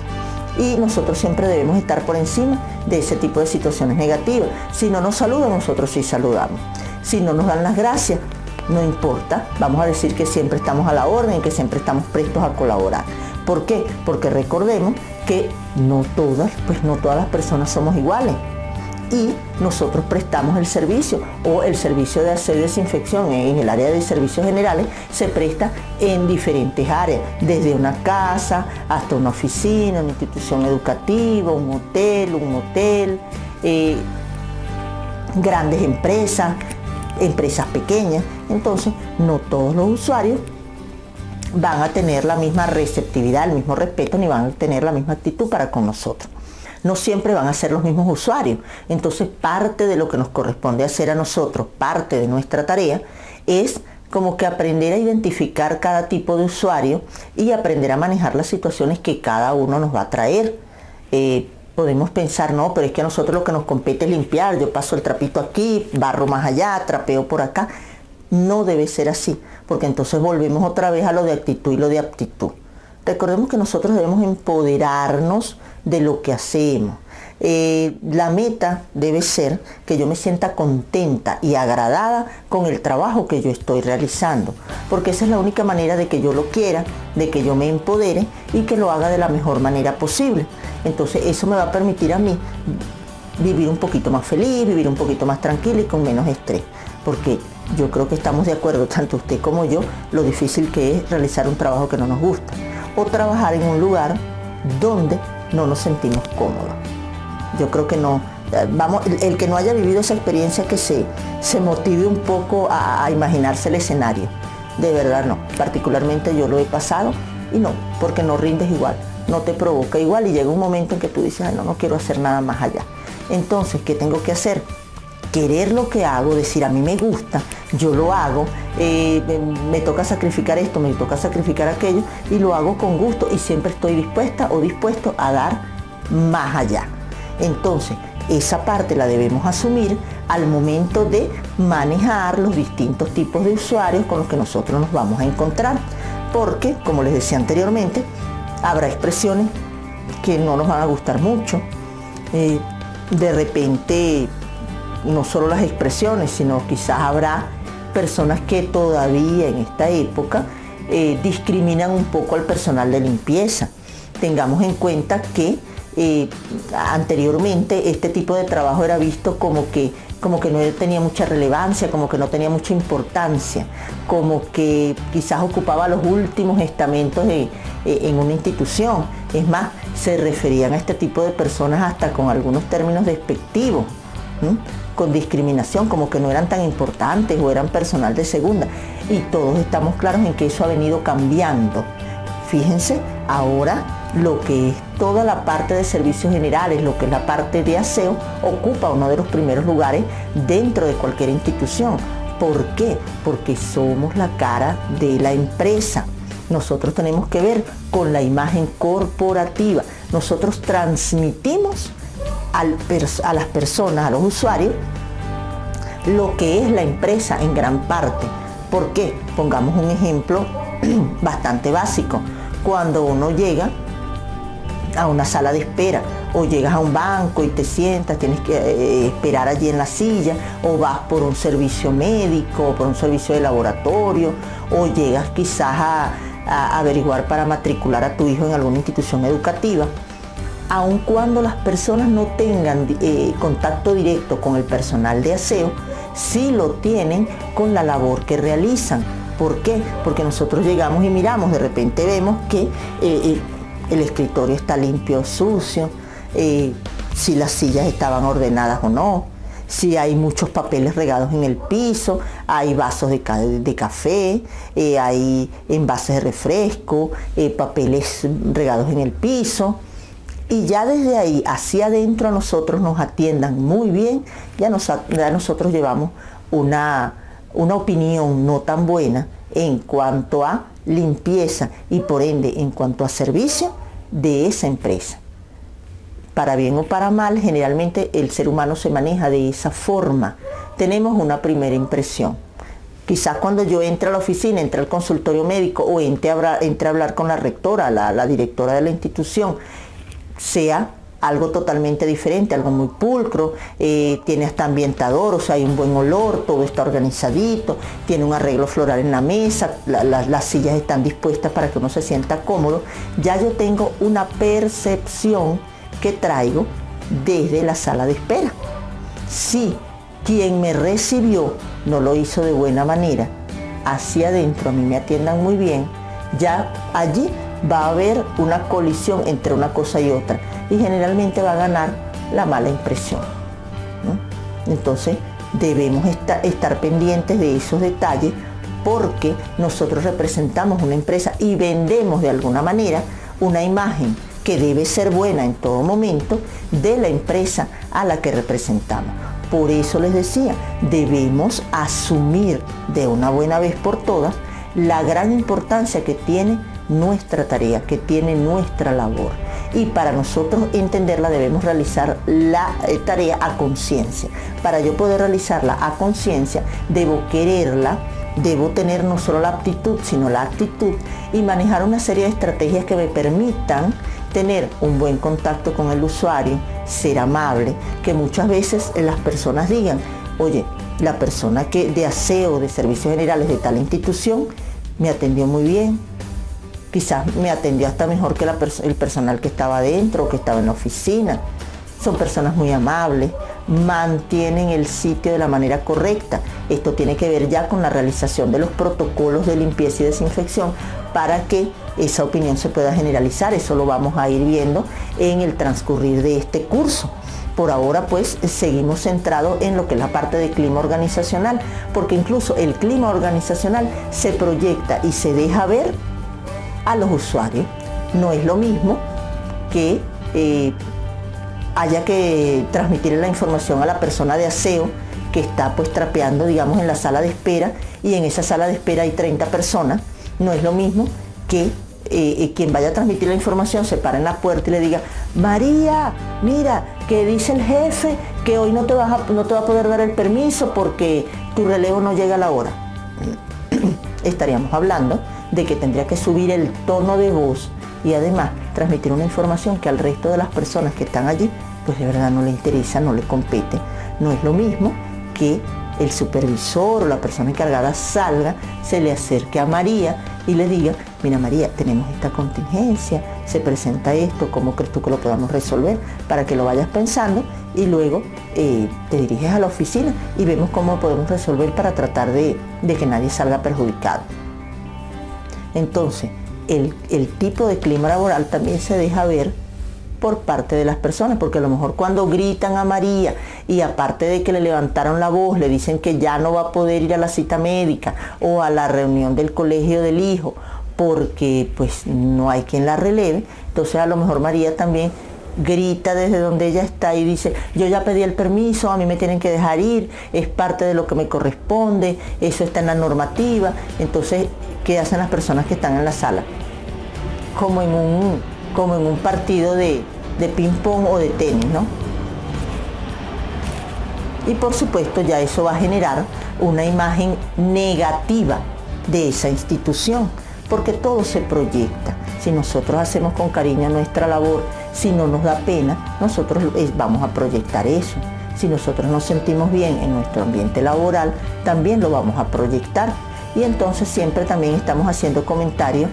Y nosotros siempre debemos estar por encima de ese tipo de situaciones negativas. Si no nos saludan, nosotros sí saludamos. Si no nos dan las gracias, no importa, vamos a decir que siempre estamos a la orden, que siempre estamos prestos a colaborar. ¿Por qué? Porque recordemos que no todas las personas somos iguales. Y nosotros prestamos el servicio, o el servicio de aseo y desinfección en el área de servicios generales se presta en diferentes áreas, desde una casa hasta una oficina, una institución educativa, un hotel, un motel, grandes empresas pequeñas. Entonces, no todos los usuarios van a tener la misma receptividad, el mismo respeto, ni van a tener la misma actitud para con nosotros. No siempre van a ser los mismos usuarios. Entonces, parte de lo que nos corresponde hacer a nosotros, parte de nuestra tarea, es como que aprender a identificar cada tipo de usuario y aprender a manejar las situaciones que cada uno nos va a traer. Podemos pensar, no, pero es que a nosotros lo que nos compete es limpiar. Yo paso el trapito aquí, barro más allá, trapeo por acá. No debe ser así, porque entonces volvemos otra vez a lo de actitud y lo de aptitud. Recordemos que nosotros debemos empoderarnos de lo que hacemos. La meta debe ser que yo me sienta contenta y agradada con el trabajo que yo estoy realizando, porque esa es la única manera de que yo lo quiera, de que yo me empodere y que lo haga de la mejor manera posible. Entonces eso me va a permitir a mí vivir un poquito más feliz, vivir un poquito más tranquila y con menos estrés, porque yo creo que estamos de acuerdo, tanto usted como yo, lo difícil que es realizar un trabajo que no nos gusta, o trabajar en un lugar donde no nos sentimos cómodos. Yo creo que no, el que no haya vivido esa experiencia, que se motive un poco a imaginarse el escenario. De verdad no, particularmente yo lo he pasado y no, porque no rindes igual, no te provoca igual y llega un momento en que tú dices, ay, no quiero hacer nada más allá. Entonces, ¿qué tengo que hacer? Querer lo que hago, decir a mí me gusta, yo lo hago, me toca sacrificar esto, me toca sacrificar aquello y lo hago con gusto y siempre estoy dispuesta o dispuesto a dar más allá. Entonces, esa parte la debemos asumir al momento de manejar los distintos tipos de usuarios con los que nosotros nos vamos a encontrar, porque, como les decía anteriormente, habrá expresiones que no nos van a gustar mucho. De repente, no solo las expresiones, sino quizás habrá personas que todavía en esta época discriminan un poco al personal de limpieza. Tengamos en cuenta que anteriormente este tipo de trabajo era visto como que no tenía mucha relevancia, como que no tenía mucha importancia, como que quizás ocupaba los últimos estamentos en una institución. Es más, se referían a este tipo de personas hasta con algunos términos despectivos, con discriminación, como que no eran tan importantes o eran personal de segunda. Y todos estamos claros en que eso ha venido cambiando. Fíjense, ahora lo que es toda la parte de servicios generales, lo que es la parte de aseo, ocupa uno de los primeros lugares dentro de cualquier institución. ¿Por qué? Porque somos la cara de la empresa. Nosotros tenemos que ver con la imagen corporativa. Nosotros transmitimos a las personas, a los usuarios, lo que es la empresa en gran parte. ¿Por qué? Pongamos un ejemplo bastante básico. Cuando uno llega a una sala de espera o llegas a un banco y te sientas, tienes que esperar allí en la silla, o vas por un servicio médico, o por un servicio de laboratorio, o llegas quizás a averiguar para matricular a tu hijo en alguna institución educativa. Aun cuando las personas no tengan contacto directo con el personal de aseo, sí lo tienen con la labor que realizan. ¿Por qué? Porque nosotros llegamos y miramos, de repente vemos que el escritorio está limpio o sucio, si las sillas estaban ordenadas o no, si hay muchos papeles regados en el piso, hay vasos de café, hay envases de refresco, papeles regados en el piso. Y ya desde ahí hacia adentro a nosotros nos atiendan muy bien, ya nosotros llevamos una opinión no tan buena en cuanto a limpieza y por ende en cuanto a servicio de esa empresa. Para bien o para mal, generalmente el ser humano se maneja de esa forma. Tenemos una primera impresión. Quizás cuando yo entre a la oficina, entre al consultorio médico o entre a hablar con la rectora, la directora de la institución, sea algo totalmente diferente, algo muy pulcro, tiene hasta ambientador, o sea, hay un buen olor, todo está organizadito, tiene un arreglo floral en la mesa, las sillas están dispuestas para que uno se sienta cómodo. Ya yo tengo una percepción que traigo desde la sala de espera. Si quien me recibió no lo hizo de buena manera, hacia adentro a mí me atiendan muy bien, ya allí va a haber una colisión entre una cosa y otra y generalmente va a ganar la mala impresión, ¿no? Entonces debemos estar pendientes de esos detalles porque nosotros representamos una empresa y vendemos de alguna manera una imagen que debe ser buena en todo momento de la empresa a la que representamos. Por eso les decía, debemos asumir de una buena vez por todas la gran importancia que tiene nuestra tarea, que tiene nuestra labor. Y para nosotros entenderla debemos realizar la tarea a conciencia. Para yo poder realizarla a conciencia, debo quererla, debo tener no solo la aptitud, sino la actitud y manejar una serie de estrategias que me permitan tener un buen contacto con el usuario, ser amable, que muchas veces las personas digan, oye, la persona que de aseo, de servicios generales de tal institución, me atendió muy bien, quizás me atendió hasta mejor que el personal que estaba adentro o que estaba en la oficina. Son personas muy amables, mantienen el sitio de la manera correcta. Esto tiene que ver ya con la realización de los protocolos de limpieza y desinfección para que esa opinión se pueda generalizar. Eso lo vamos a ir viendo en el transcurrir de este curso. Por ahora pues seguimos centrados en lo que es la parte de clima organizacional, porque incluso el clima organizacional se proyecta y se deja ver a los usuarios. No es lo mismo que haya que transmitirle la información a la persona de aseo que está pues trapeando, digamos, en la sala de espera, y en esa sala de espera hay 30 personas. No es lo mismo que quien vaya a transmitir la información se para en la puerta y le diga, María, mira, que dice el jefe que hoy no te va a poder dar el permiso porque tu relevo no llega a la hora. Estaríamos hablando de que tendría que subir el tono de voz y además transmitir una información que al resto de las personas que están allí, pues de verdad no le interesa, no le compete. No es lo mismo que el supervisor o la persona encargada salga, se le acerque a María y le diga, mira María, tenemos esta contingencia, se presenta esto, ¿cómo crees tú que lo podamos resolver? Para que lo vayas pensando y luego te diriges a la oficina y vemos cómo podemos resolver para tratar de que nadie salga perjudicado. Entonces, el tipo de clima laboral también se deja ver por parte de las personas, porque a lo mejor cuando gritan a María y aparte de que le levantaron la voz, le dicen que ya no va a poder ir a la cita médica o a la reunión del colegio del hijo porque pues no hay quien la releve, entonces a lo mejor María también grita desde donde ella está y dice, yo ya pedí el permiso, a mí me tienen que dejar ir, es parte de lo que me corresponde, eso está en la normativa. Entonces, ¿qué hacen las personas que están en la sala? Como en un partido de ping pong o de tenis, ¿no? Y por supuesto ya eso va a generar una imagen negativa de esa institución, porque todo se proyecta. Si nosotros hacemos con cariño nuestra labor, si no nos da pena, nosotros vamos a proyectar eso. Si nosotros nos sentimos bien en nuestro ambiente laboral, también lo vamos a proyectar. Y entonces siempre también estamos haciendo comentarios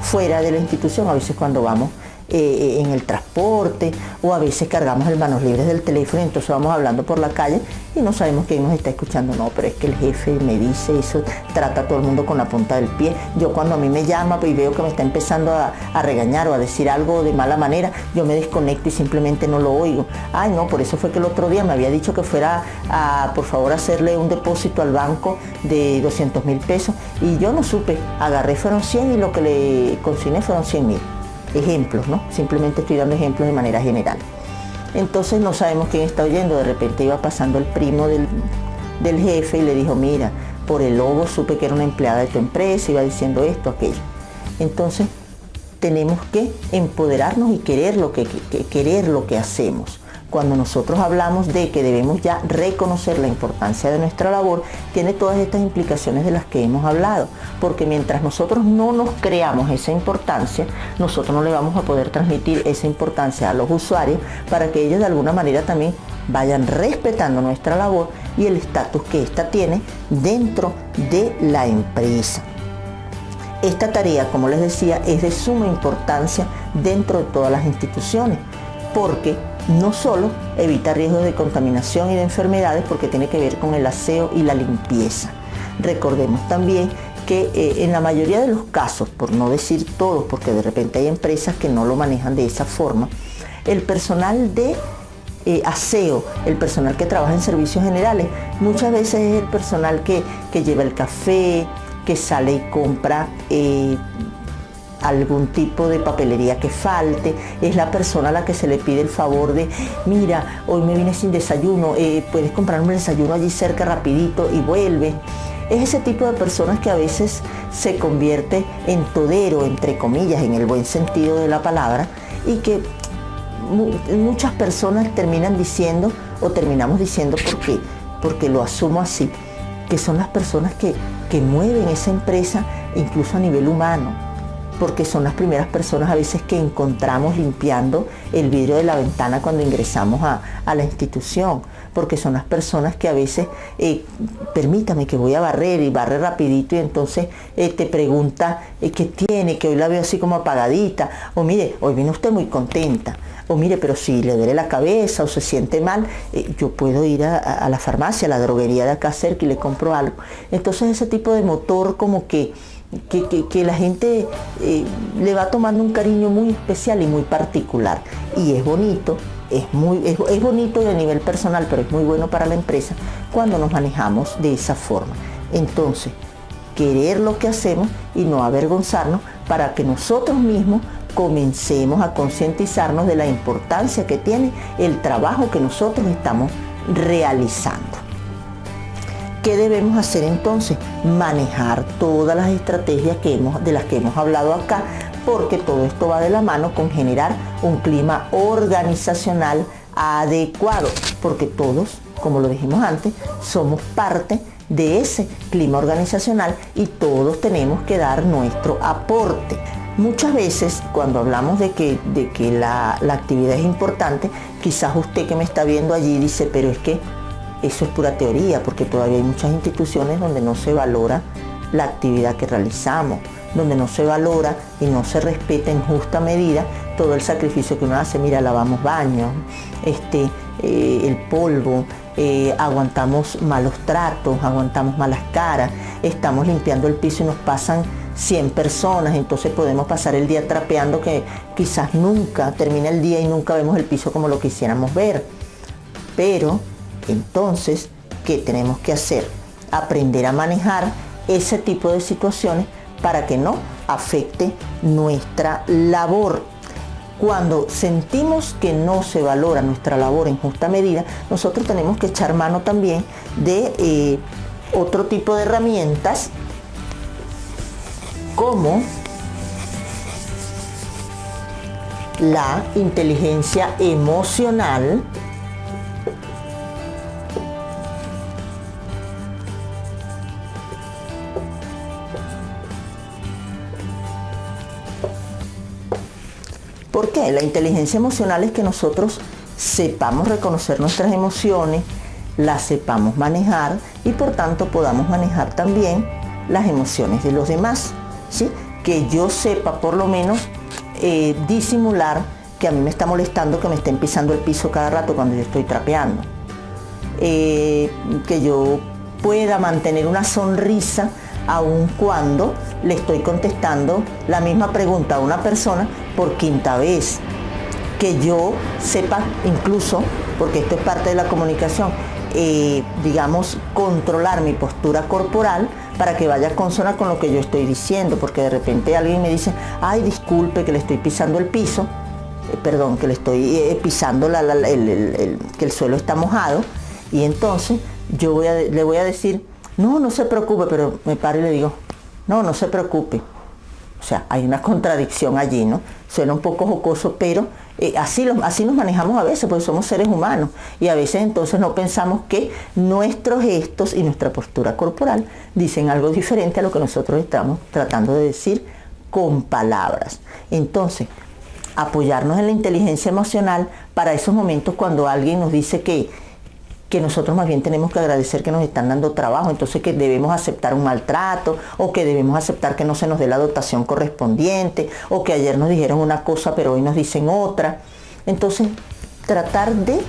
fuera de la institución, a veces cuando vamos en el transporte, o a veces cargamos el manos libres del teléfono y entonces vamos hablando por la calle y no sabemos quién nos está escuchando. No, pero es que el jefe me dice eso, trata a todo el mundo con la punta del pie. Yo cuando a mí me llama y veo que me está empezando a regañar o a decir algo de mala manera, yo me desconecto y simplemente no lo oigo. Ay, no, por eso fue que el otro día me había dicho que fuera a, por favor, hacerle un depósito al banco de 200,000 pesos y yo no supe. Agarré, fueron 100 y lo que le consigné fueron 100,000. Ejemplos, ¿no? Simplemente estoy dando ejemplos de manera general. Entonces no sabemos quién está oyendo. De repente iba pasando el primo del jefe y le dijo, mira, por el logo supe que era una empleada de tu empresa, iba diciendo esto, aquello. Entonces tenemos que empoderarnos y querer lo que hacemos. Cuando nosotros hablamos de que debemos ya reconocer la importancia de nuestra labor, tiene todas estas implicaciones de las que hemos hablado, porque mientras nosotros no nos creamos esa importancia, nosotros no le vamos a poder transmitir esa importancia a los usuarios para que ellos de alguna manera también vayan respetando nuestra labor y el estatus que ésta tiene dentro de la empresa. Esta tarea, como les decía, es de suma importancia dentro de todas las instituciones, porque no solo evita riesgos de contaminación y de enfermedades, porque tiene que ver con el aseo y la limpieza. Recordemos también que en la mayoría de los casos, por no decir todos, porque de repente hay empresas que no lo manejan de esa forma, el personal de aseo, el personal que trabaja en servicios generales, muchas veces es el personal que lleva el café, que sale y compra algún tipo de papelería que falte, es la persona a la que se le pide el favor de, mira, hoy me vine sin desayuno, puedes comprarme el desayuno allí cerca rapidito y vuelve. Es ese tipo de personas que a veces se convierte en todero, entre comillas, en el buen sentido de la palabra, y que muchas personas terminan diciendo, o terminamos diciendo porque lo asumo así, que son las personas que mueven esa empresa incluso a nivel humano, porque son las primeras personas a veces que encontramos limpiando el vidrio de la ventana cuando ingresamos a la institución, porque son las personas que a veces, permítame que voy a barrer, y barre rapidito y entonces te pregunta qué tiene, que hoy la veo así como apagadita, o mire, hoy viene usted muy contenta, o mire, pero si le duele la cabeza o se siente mal, yo puedo ir a la farmacia, a la droguería de acá cerca y le compro algo. Entonces ese tipo de motor como que la gente le va tomando un cariño muy especial y muy particular, y es bonito, es bonito a nivel personal, pero es muy bueno para la empresa cuando nos manejamos de esa forma. Entonces, querer lo que hacemos y no avergonzarnos, para que nosotros mismos comencemos a concientizarnos de la importancia que tiene el trabajo que nosotros estamos realizando. ¿Qué debemos hacer entonces? Manejar todas las estrategias de las que hemos hablado acá, porque todo esto va de la mano con generar un clima organizacional adecuado, porque todos, como lo dijimos antes, somos parte de ese clima organizacional y todos tenemos que dar nuestro aporte. Muchas veces cuando hablamos de que la actividad es importante, quizás usted que me está viendo allí dice, pero es que eso es pura teoría, porque todavía hay muchas instituciones donde no se valora la actividad que realizamos, donde no se valora y no se respeta en justa medida todo el sacrificio que uno hace. Mira, lavamos baños, el polvo, aguantamos malos tratos, aguantamos malas caras, estamos limpiando el piso y nos pasan 100 personas, entonces podemos pasar el día trapeando, que quizás nunca termina el día y nunca vemos el piso como lo quisiéramos ver. Pero entonces, ¿qué tenemos que hacer? Aprender a manejar ese tipo de situaciones para que no afecte nuestra labor. Cuando sentimos que no se valora nuestra labor en justa medida, nosotros tenemos que echar mano también de otro tipo de herramientas, como la inteligencia emocional, ¿por qué? La inteligencia emocional es que nosotros sepamos reconocer nuestras emociones, las sepamos manejar y por tanto podamos manejar también las emociones de los demás, ¿sí? Que yo sepa por lo menos disimular que a mí me está molestando que me estén pisando el piso cada rato cuando yo estoy trapeando. Que yo pueda mantener una sonrisa aun cuando le estoy contestando la misma pregunta a una persona por quinta vez. Que yo sepa incluso, porque esto es parte de la comunicación, digamos, controlar mi postura corporal para que vaya consona con lo que yo estoy diciendo, porque de repente alguien me dice, ay, disculpe que le estoy pisando el piso, perdón, que le estoy pisando que el suelo está mojado, y entonces yo le voy a decir, no se preocupe, pero me paro y le digo, no se preocupe. O sea, hay una contradicción allí, ¿no? Suena un poco jocoso, pero así nos manejamos a veces, porque somos seres humanos. Y a veces entonces no pensamos que nuestros gestos y nuestra postura corporal dicen algo diferente a lo que nosotros estamos tratando de decir con palabras. Entonces, apoyarnos en la inteligencia emocional para esos momentos cuando alguien nos dice que nosotros más bien tenemos que agradecer que nos están dando trabajo, entonces que debemos aceptar un maltrato, o que debemos aceptar que no se nos dé la dotación correspondiente, o que ayer nos dijeron una cosa pero hoy nos dicen otra. Entonces, tratar de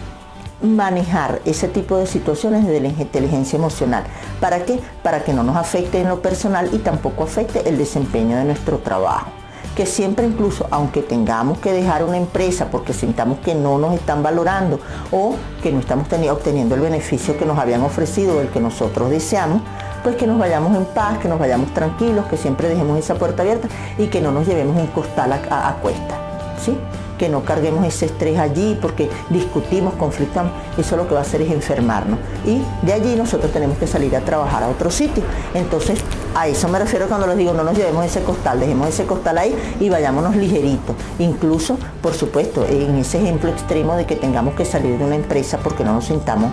manejar ese tipo de situaciones desde la inteligencia emocional. ¿Para qué? Para que no nos afecte en lo personal y tampoco afecte el desempeño de nuestro trabajo. Que siempre, incluso aunque tengamos que dejar una empresa porque sintamos que no nos están valorando o que no estamos obteniendo el beneficio que nos habían ofrecido o el que nosotros deseamos, pues que nos vayamos en paz, que nos vayamos tranquilos, que siempre dejemos esa puerta abierta y que no nos llevemos un costal a cuesta, ¿sí? Que no carguemos ese estrés allí porque discutimos, conflictamos, eso lo que va a hacer es enfermarnos. Y de allí nosotros tenemos que salir a trabajar a otro sitio. Entonces, a eso me refiero cuando les digo, no nos llevemos ese costal, dejemos ese costal ahí y vayámonos ligeritos. Incluso, por supuesto, en ese ejemplo extremo de que tengamos que salir de una empresa porque no nos sintamos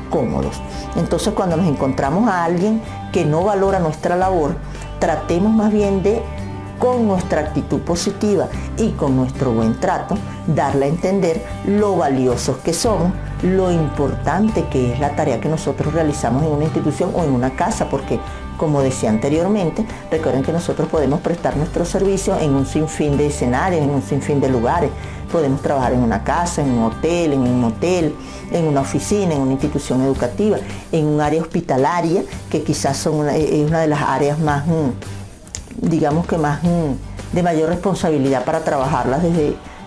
cómodos. Entonces, cuando nos encontramos a alguien que no valora nuestra labor, tratemos más bien de, con nuestra actitud positiva y con nuestro buen trato, darle a entender lo valiosos que somos, lo importante que es la tarea que nosotros realizamos en una institución o en una casa, porque, como decía anteriormente, recuerden que nosotros podemos prestar nuestros servicios en un sinfín de escenarios, en un sinfín de lugares. Podemos trabajar en una casa, en un hotel, en un motel, en una oficina, en una institución educativa, en un área hospitalaria, que quizás es una de las áreas más digamos que más de mayor responsabilidad para trabajarlas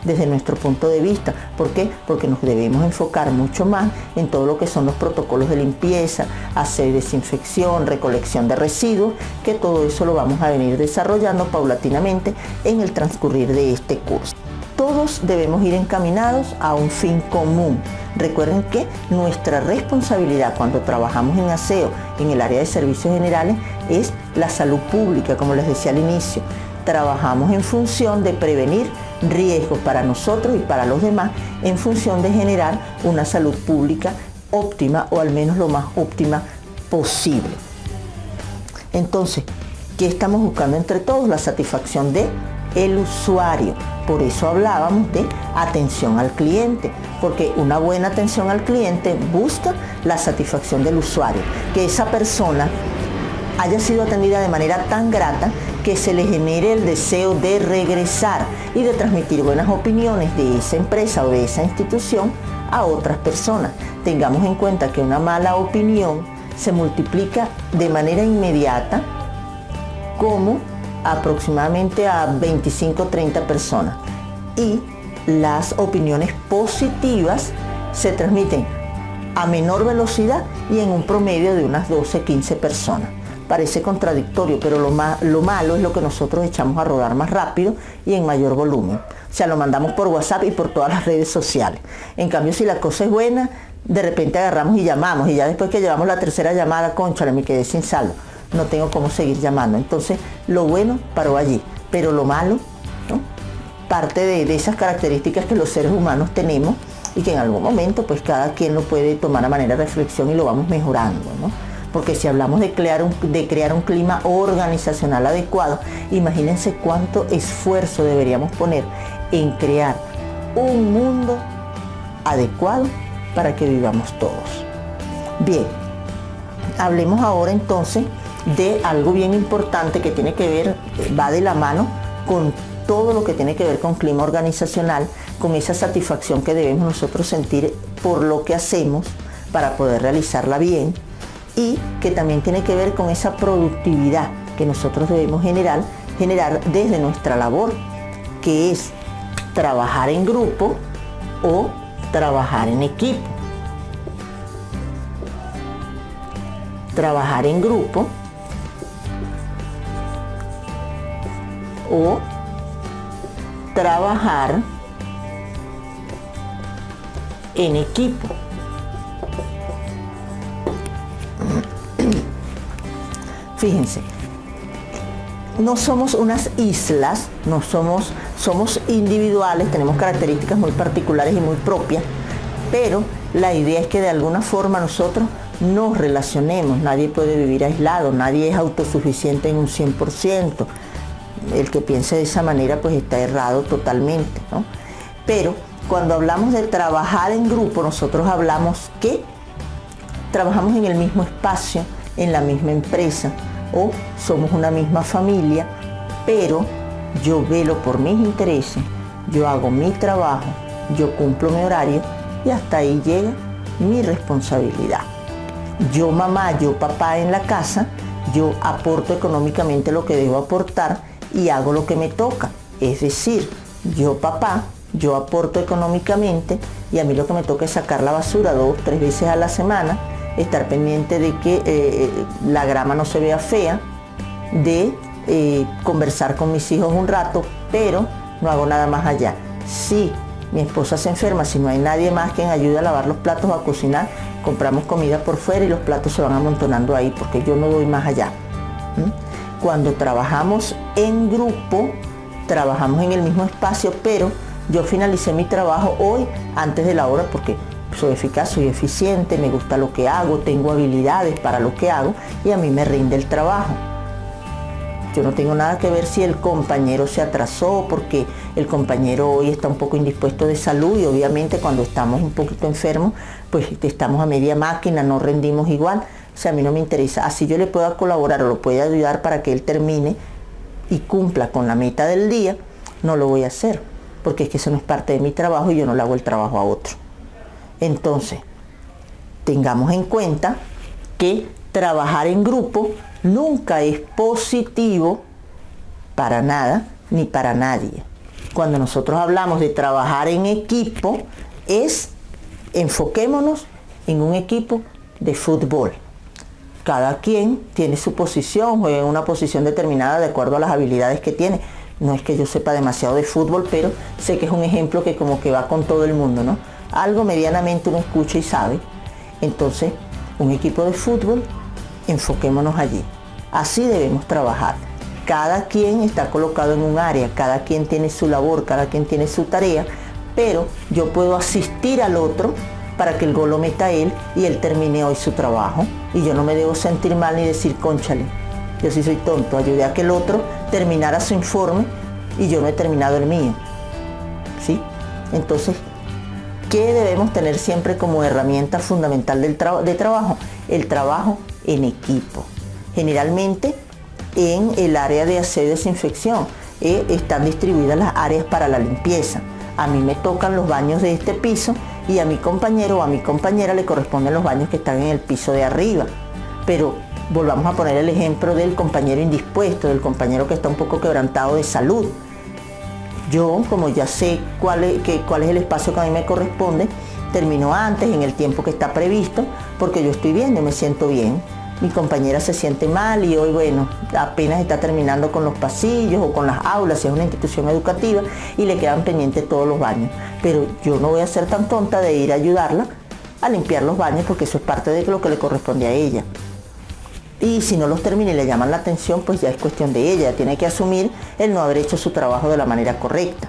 desde nuestro punto de vista. ¿Por qué? Porque nos debemos enfocar mucho más en todo lo que son los protocolos de limpieza, hacer desinfección, recolección de residuos, que todo eso lo vamos a venir desarrollando paulatinamente en el transcurrir de este curso. Todos debemos ir encaminados a un fin común. Recuerden que nuestra responsabilidad cuando trabajamos en aseo, en el área de servicios generales, es la salud pública, como les decía al inicio. Trabajamos en función de prevenir riesgos para nosotros y para los demás, en función de generar una salud pública óptima, o al menos lo más óptima posible. Entonces, ¿qué estamos buscando entre todos? La satisfacción del usuario. Por eso hablábamos de atención al cliente, porque una buena atención al cliente busca la satisfacción del usuario, que esa persona haya sido atendida de manera tan grata que se le genere el deseo de regresar y de transmitir buenas opiniones de esa empresa o de esa institución a otras personas. Tengamos en cuenta que una mala opinión se multiplica de manera inmediata como aproximadamente a 25 o 30 personas, y las opiniones positivas se transmiten a menor velocidad y en un promedio de unas 12, 15 personas. Parece contradictorio, pero lo malo es lo que nosotros echamos a rodar más rápido y en mayor volumen. O sea, lo mandamos por WhatsApp y por todas las redes sociales. En cambio, si la cosa es buena, de repente agarramos y llamamos, y ya después que llevamos la tercera llamada, cónchale, me quedé sin saldo, no tengo cómo seguir llamando. Entonces, lo bueno paró allí, pero lo malo, ¿no? Parte de esas características que los seres humanos tenemos y que en algún momento pues cada quien lo puede tomar a manera de reflexión y lo vamos mejorando, ¿no? Porque si hablamos de crear un clima organizacional adecuado, imagínense cuánto esfuerzo deberíamos poner en crear un mundo adecuado para que vivamos todos. Bien, hablemos ahora entonces de algo bien importante que tiene que ver, va de la mano con todo lo que tiene que ver con clima organizacional, con esa satisfacción que debemos nosotros sentir por lo que hacemos para poder realizarla bien, y que también tiene que ver con esa productividad que nosotros debemos generar desde nuestra labor, que es trabajar en grupo o trabajar en equipo. Trabajar en grupo o trabajar en equipo. Fíjense, no somos unas islas, somos individuales, tenemos características muy particulares y muy propias, pero la idea es que de alguna forma nosotros nos relacionemos. Nadie puede vivir aislado, nadie es autosuficiente en un 100%. El que piense de esa manera pues está errado totalmente, ¿no? Pero cuando hablamos de trabajar en grupo, nosotros hablamos que trabajamos en el mismo espacio, en la misma empresa, o somos una misma familia, pero yo velo por mis intereses, yo hago mi trabajo, yo cumplo mi horario y hasta ahí llega mi responsabilidad. Yo mamá, yo papá en la casa, yo aporto económicamente lo que debo aportar y hago lo que me toca. Es decir, yo papá, yo aporto económicamente y a mí lo que me toca es sacar la basura 2 o 3 veces a la semana, estar pendiente de que la grama no se vea fea, de conversar con mis hijos un rato, pero no hago nada más allá. Si mi esposa se enferma, si no hay nadie más quien ayude a lavar los platos o a cocinar, compramos comida por fuera y los platos se van amontonando ahí, porque yo no doy más allá. Cuando trabajamos en grupo, trabajamos en el mismo espacio, pero yo finalicé mi trabajo hoy antes de la hora porque soy eficaz, soy eficiente, me gusta lo que hago, tengo habilidades para lo que hago y a mí me rinde el trabajo. Yo no tengo nada que ver si el compañero se atrasó porque el compañero hoy está un poco indispuesto de salud y obviamente cuando estamos un poquito enfermos, pues estamos a media máquina, no rendimos igual. O sea, a mí no me interesa. Así yo le pueda colaborar o lo pueda ayudar para que él termine y cumpla con la meta del día, no lo voy a hacer, porque es que eso no es parte de mi trabajo y yo no le hago el trabajo a otro. Entonces, tengamos en cuenta que trabajar en grupo nunca es positivo para nada ni para nadie. Cuando nosotros hablamos de trabajar en equipo, enfoquémonos en un equipo de fútbol. Cada quien tiene su posición, juega en una posición determinada de acuerdo a las habilidades que tiene. No es que yo sepa demasiado de fútbol, pero sé que es un ejemplo que como que va con todo el mundo, ¿no? Algo medianamente uno escucha y sabe. Entonces, un equipo de fútbol, enfoquémonos allí. Así debemos trabajar. Cada quien está colocado en un área, cada quien tiene su labor, cada quien tiene su tarea, pero yo puedo asistir al otro para que el gol lo meta él y él termine hoy su trabajo. Y yo no me debo sentir mal ni decir, cónchale, yo sí soy tonto, ayudé a que el otro terminara su informe y yo no he terminado el mío. ¿Sí? Entonces, ¿qué debemos tener siempre como herramienta fundamental de trabajo? El trabajo en equipo. Generalmente en el área de aseo y desinfección están distribuidas las áreas para la limpieza. A mí me tocan los baños de este piso y a mi compañero o a mi compañera le corresponden los baños que están en el piso de arriba. Pero volvamos a poner el ejemplo del compañero indispuesto, del compañero que está un poco quebrantado de salud. Yo, como ya sé cuál es el espacio que a mí me corresponde, termino antes, en el tiempo que está previsto, porque yo estoy bien, yo me siento bien. Mi compañera se siente mal y hoy, bueno, apenas está terminando con los pasillos o con las aulas, si es una institución educativa, y le quedan pendientes todos los baños. Pero yo no voy a ser tan tonta de ir a ayudarla a limpiar los baños, porque eso es parte de lo que le corresponde a ella. Y si no los termina y le llaman la atención, pues ya es cuestión de ella. Tiene que asumir el no haber hecho su trabajo de la manera correcta.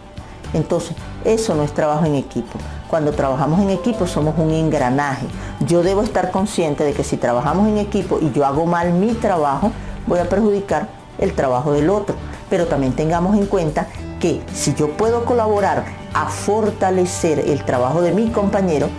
Entonces, eso no es trabajo en equipo. Cuando trabajamos en equipo somos un engranaje. Yo debo estar consciente de que si trabajamos en equipo y yo hago mal mi trabajo, voy a perjudicar el trabajo del otro. Pero también tengamos en cuenta que si yo puedo colaborar a fortalecer el trabajo de mi compañero,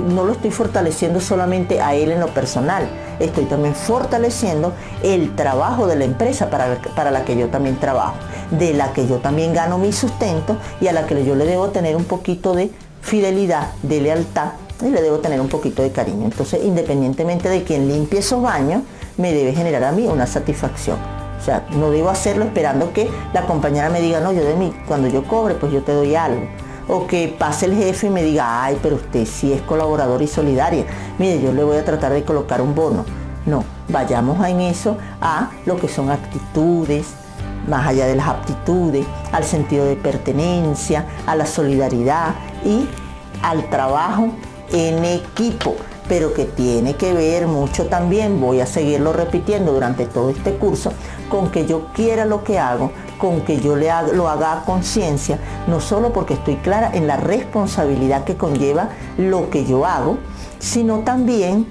no lo estoy fortaleciendo solamente a él en lo personal, estoy también fortaleciendo el trabajo de la empresa para la que yo también trabajo. de la que yo también gano mi sustento y a la que yo le debo tener un poquito de fidelidad, de lealtad, y le debo tener un poquito de cariño. Entonces, independientemente de quien limpie esos baños, me debe generar a mí una satisfacción. O sea, no debo hacerlo esperando que la compañera me diga, no, yo de mí, cuando yo cobre, pues yo te doy algo. O que pase el jefe y me diga, ay, pero usted sí es colaboradora y solidaria. Mire, yo le voy a tratar de colocar un bono. No, vayamos en eso a lo que son actitudes, más allá de las aptitudes, al sentido de pertenencia, a la solidaridad y al trabajo en equipo, pero que tiene que ver mucho también, voy a seguirlo repitiendo durante todo este curso, con que yo quiera lo que hago, con que yo lo haga a conciencia, no solo porque estoy clara en la responsabilidad que conlleva lo que yo hago, sino también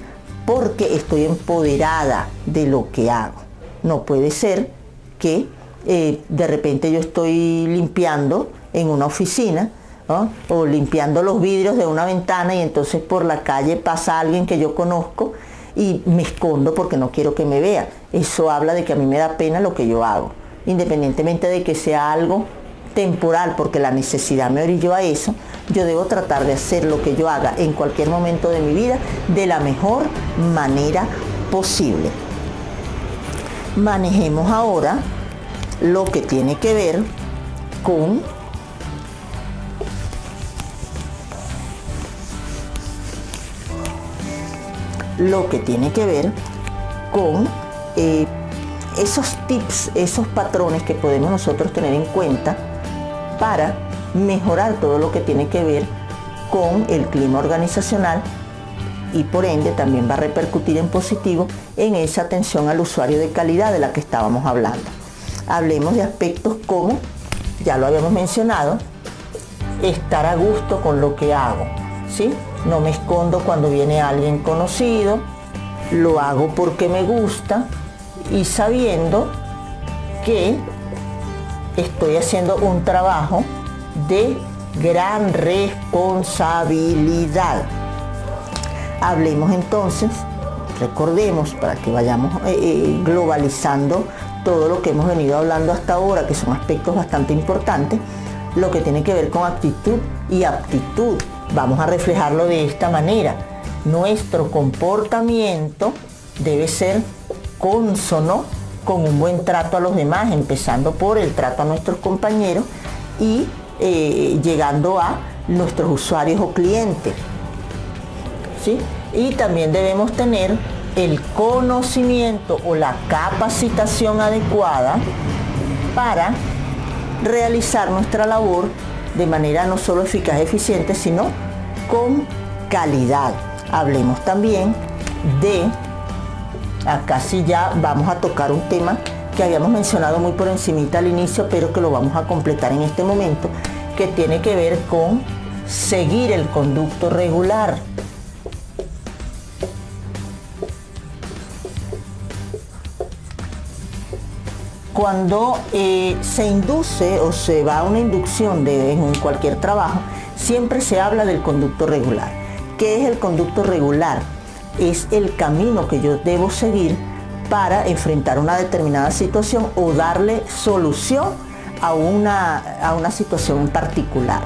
porque estoy empoderada de lo que hago. No puede ser que de repente yo estoy limpiando en una oficina, ¿no? O limpiando los vidrios de una ventana y entonces por la calle pasa alguien que yo conozco y me escondo porque no quiero que me vea. Eso habla de que a mí me da pena lo que yo hago, independientemente de que sea algo temporal, porque la necesidad me orilló a eso. Yo debo tratar de hacer lo que yo haga en cualquier momento de mi vida de la mejor manera posible. Manejemos ahora lo que tiene que ver con esos tips, esos patrones que podemos nosotros tener en cuenta para mejorar todo lo que tiene que ver con el clima organizacional y por ende también va a repercutir en positivo en esa atención al usuario de calidad de la que estábamos hablando. Hablemos de aspectos como, ya lo habíamos mencionado, estar a gusto con lo que hago, ¿sí? No me escondo cuando viene alguien conocido, lo hago porque me gusta y sabiendo que estoy haciendo un trabajo de gran responsabilidad. Hablemos entonces, recordemos para que vayamos globalizando todo lo que hemos venido hablando hasta ahora, que son aspectos bastante importantes, lo que tiene que ver con actitud y aptitud. Vamos a reflejarlo de esta manera. Nuestro comportamiento debe ser cónsono con un buen trato a los demás, empezando por el trato a nuestros compañeros y llegando a nuestros usuarios o clientes, ¿sí? Y también debemos tener el conocimiento o la capacitación adecuada para realizar nuestra labor de manera no solo eficaz y eficiente, sino con calidad. Hablemos también de, acá sí ya vamos a tocar un tema que habíamos mencionado muy por encimita al inicio, pero que lo vamos a completar en este momento, que tiene que ver con seguir el conducto regular. Cuando se induce o se va a una inducción en cualquier trabajo, siempre se habla del conducto regular. ¿Qué es el conducto regular? Es el camino que yo debo seguir para enfrentar una determinada situación o darle solución a una situación particular.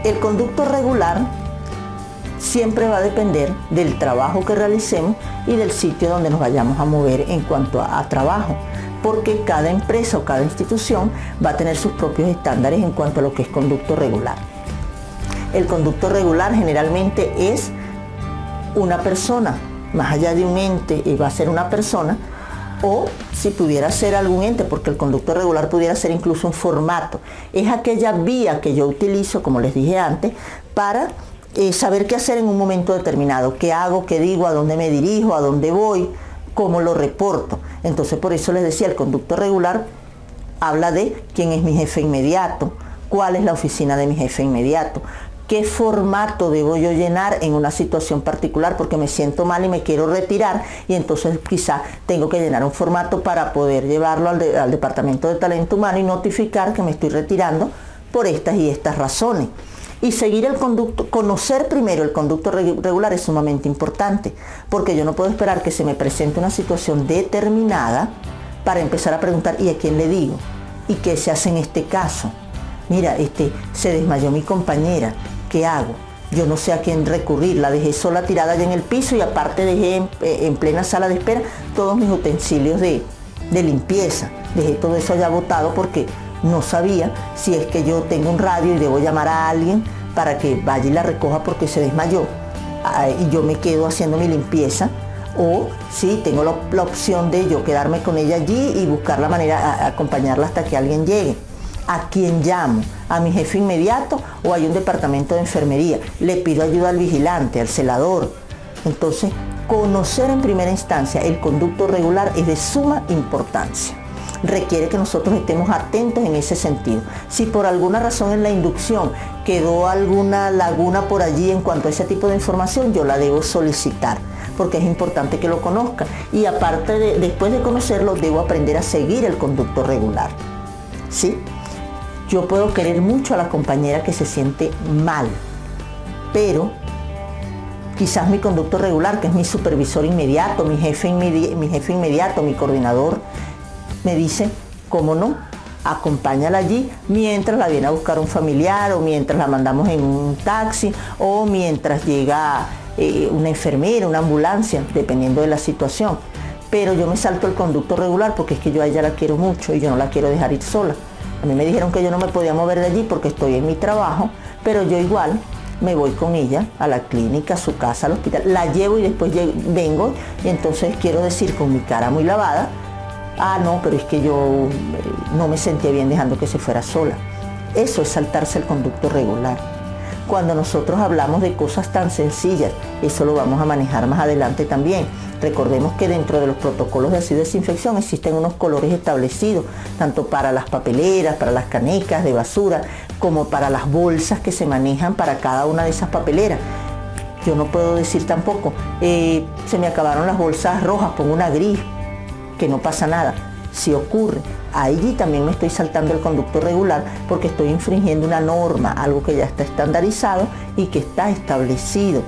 El conducto regular siempre va a depender del trabajo que realicemos y del sitio donde nos vayamos a mover en cuanto a trabajo, porque cada empresa o cada institución va a tener sus propios estándares en cuanto a lo que es conducto regular. El conducto regular generalmente es una persona, más allá de un ente, va a ser una persona, o si pudiera ser algún ente, porque el conducto regular pudiera ser incluso un formato. Es aquella vía que yo utilizo, como les dije antes, para saber qué hacer en un momento determinado, qué hago, qué digo, a dónde me dirijo, a dónde voy, cómo lo reporto. Entonces, por eso les decía, el conducto regular habla de quién es mi jefe inmediato, cuál es la oficina de mi jefe inmediato, qué formato debo yo llenar en una situación particular porque me siento mal y me quiero retirar y entonces quizá tengo que llenar un formato para poder llevarlo al departamento de talento humano y notificar que me estoy retirando por estas y estas razones. Y seguir el conducto, conocer primero el conducto regular es sumamente importante, porque yo no puedo esperar que se me presente una situación determinada para empezar a preguntar ¿y a quién le digo? ¿Y qué se hace en este caso? Mira, se desmayó mi compañera, ¿qué hago? Yo no sé a quién recurrir, la dejé sola tirada allá en el piso y aparte dejé en plena sala de espera todos mis utensilios de limpieza. Dejé todo eso allá botado porque no sabía si es que yo tengo un radio y debo llamar a alguien para que vaya y la recoja porque se desmayó y yo me quedo haciendo mi limpieza, o si tengo la opción de yo quedarme con ella allí y buscar la manera de acompañarla hasta que alguien llegue. ¿A quién llamo? ¿A mi jefe inmediato o hay un departamento de enfermería? Le pido ayuda al vigilante, al celador. Entonces, conocer en primera instancia el conducto regular es de suma importancia. Requiere que nosotros estemos atentos en ese sentido. Si por alguna razón en la inducción quedó alguna laguna por allí en cuanto a ese tipo de información, yo la debo solicitar, porque es importante que lo conozca. Y aparte después de conocerlo, debo aprender a seguir el conducto regular. ¿Sí? Yo puedo querer mucho a la compañera que se siente mal, pero quizás mi conducto regular, que es mi supervisor inmediato, mi jefe inmediato, mi coordinador, me dice, ¿cómo no? Acompáñala allí mientras la viene a buscar un familiar, o mientras la mandamos en un taxi, o mientras llega una enfermera, una ambulancia, dependiendo de la situación. Pero yo me salto el conducto regular porque es que yo a ella la quiero mucho y yo no la quiero dejar ir sola. A mí me dijeron que yo no me podía mover de allí porque estoy en mi trabajo, pero yo igual me voy con ella a la clínica, a su casa, al hospital. La llevo y después vengo y entonces quiero decir con mi cara muy lavada, no, pero es que yo no me sentía bien dejando que se fuera sola. Eso es saltarse el conducto regular. Cuando nosotros hablamos de cosas tan sencillas, eso lo vamos a manejar más adelante también. Recordemos que dentro de los protocolos de aseo y desinfección existen unos colores establecidos, tanto para las papeleras, para las canecas de basura, como para las bolsas que se manejan para cada una de esas papeleras. Yo no puedo decir tampoco, se me acabaron las bolsas rojas, pongo una gris, que no pasa nada. Si ocurre, allí también me estoy saltando el conducto regular porque estoy infringiendo una norma, algo que ya está estandarizado y que está establecido.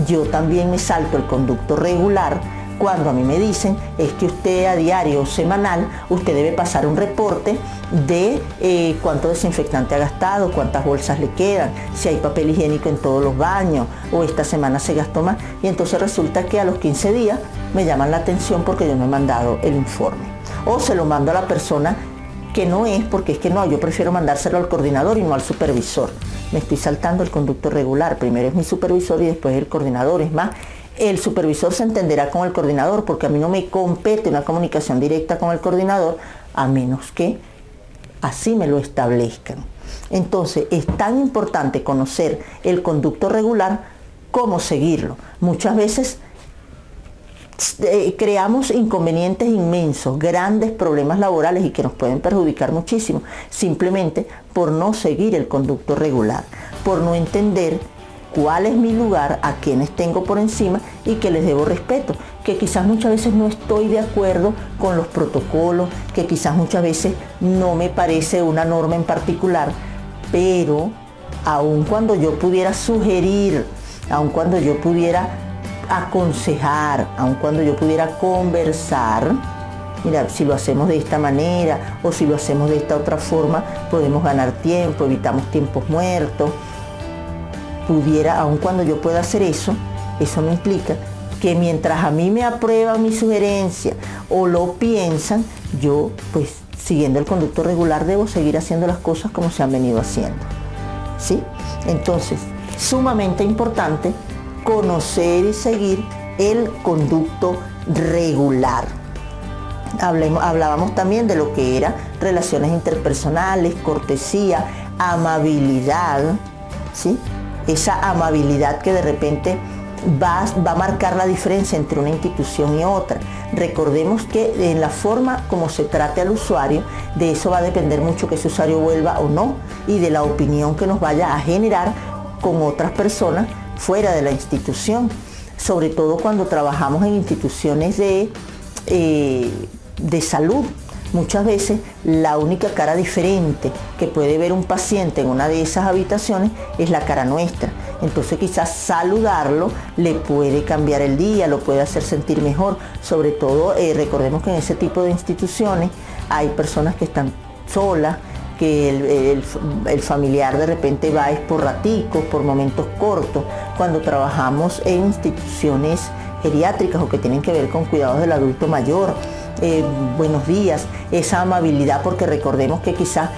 Yo también me salto el conducto regular cuando a mí me dicen es que usted a diario o semanal, usted debe pasar un reporte de cuánto desinfectante ha gastado, cuántas bolsas le quedan, si hay papel higiénico en todos los baños o esta semana se gastó más. Y entonces resulta que a los 15 días me llaman la atención porque yo no he mandado el informe. O se lo mando a la persona que no es, porque es que no, yo prefiero mandárselo al coordinador y no al supervisor. Me estoy saltando el conducto regular. Primero es mi supervisor y después el coordinador. Es más, el supervisor se entenderá con el coordinador porque a mí no me compete una comunicación directa con el coordinador a menos que así me lo establezcan. Entonces, es tan importante conocer el conducto regular como seguirlo. Muchas veces creamos inconvenientes inmensos, grandes problemas laborales y que nos pueden perjudicar muchísimo, simplemente por no seguir el conducto regular, por no entender cuál es mi lugar, a quienes tengo por encima y que les debo respeto, que quizás muchas veces no estoy de acuerdo con los protocolos, que quizás muchas veces no me parece una norma en particular, pero aun cuando yo pudiera sugerir, aun cuando yo pudiera aconsejar, aun cuando yo pudiera conversar, mira, si lo hacemos de esta manera o si lo hacemos de esta otra forma, podemos ganar tiempo, evitamos tiempos muertos. Aun cuando yo pueda hacer eso, eso no implica que mientras a mí me aprueban mi sugerencia o lo piensan, yo, pues, siguiendo el conducto regular, debo seguir haciendo las cosas como se han venido haciendo. ¿Sí? Entonces, sumamente importante conocer y seguir el conducto regular. Hablábamos también de lo que era relaciones interpersonales, cortesía, amabilidad, ¿sí? Esa amabilidad que de repente va a marcar la diferencia entre una institución y otra. Recordemos que en la forma como se trate al usuario, de eso va a depender mucho que ese usuario vuelva o no y de la opinión que nos vaya a generar con otras personas fuera de la institución, sobre todo cuando trabajamos en instituciones de salud. Muchas veces la única cara diferente que puede ver un paciente en una de esas habitaciones es la cara nuestra. Entonces quizás saludarlo le puede cambiar el día, lo puede hacer sentir mejor. Sobre todo recordemos que en ese tipo de instituciones hay personas que están sola, que el familiar de repente va es por raticos, por momentos cortos. Cuando trabajamos en instituciones geriátricas o que tienen que ver con cuidados del adulto mayor, buenos días, esa amabilidad, porque recordemos que quizás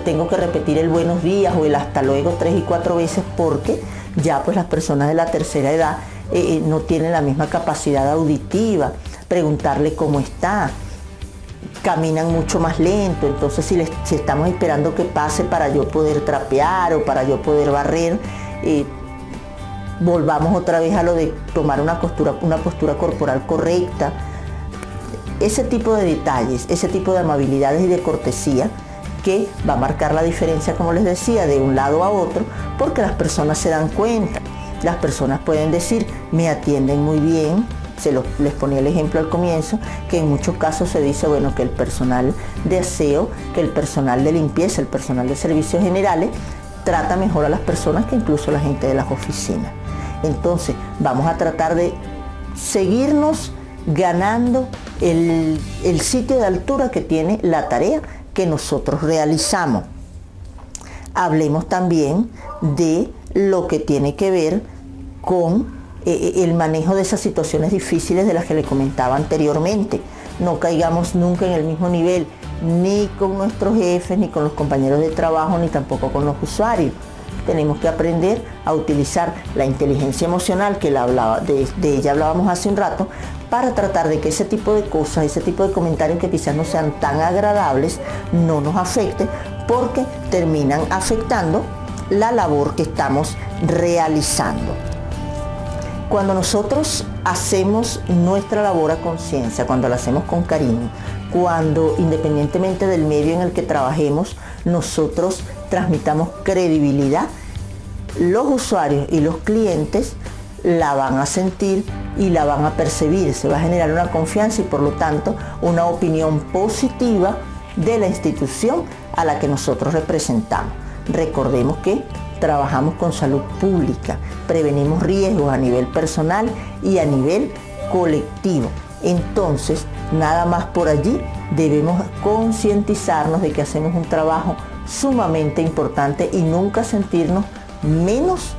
tengo que repetir el buenos días o el hasta luego 3 y 4 veces porque ya pues las personas de la tercera edad no tienen la misma capacidad auditiva. Preguntarle cómo está, caminan mucho más lento, entonces si estamos esperando que pase para yo poder trapear o para yo poder barrer, volvamos otra vez a lo de tomar una postura corporal correcta. Ese tipo de detalles, ese tipo de amabilidades y de cortesía que va a marcar la diferencia, como les decía, de un lado a otro, porque las personas se dan cuenta. Las personas pueden decir, me atienden muy bien. Les ponía el ejemplo al comienzo, que en muchos casos se dice, bueno, que el personal de aseo, que el personal de limpieza, el personal de servicios generales, trata mejor a las personas que incluso la gente de las oficinas. Entonces, vamos a tratar de seguirnos ganando el sitio de altura que tiene la tarea que nosotros realizamos. Hablemos también de lo que tiene que ver con el manejo de esas situaciones difíciles de las que le comentaba anteriormente. No caigamos nunca en el mismo nivel, ni con nuestros jefes, ni con los compañeros de trabajo, ni tampoco con los usuarios. Tenemos que aprender a utilizar la inteligencia emocional, que de ella hablábamos hace un rato, para tratar de que ese tipo de cosas, ese tipo de comentarios que quizás no sean tan agradables, no nos afecten, porque terminan afectando la labor que estamos realizando. Cuando nosotros hacemos nuestra labor a conciencia, cuando la hacemos con cariño, cuando independientemente del medio en el que trabajemos, nosotros transmitamos credibilidad, los usuarios y los clientes la van a sentir y la van a percibir. Se va a generar una confianza y por lo tanto una opinión positiva de la institución a la que nosotros representamos. Recordemos que trabajamos con salud pública, prevenimos riesgos a nivel personal y a nivel colectivo. Entonces, nada más por allí debemos concientizarnos de que hacemos un trabajo sumamente importante y nunca sentirnos menos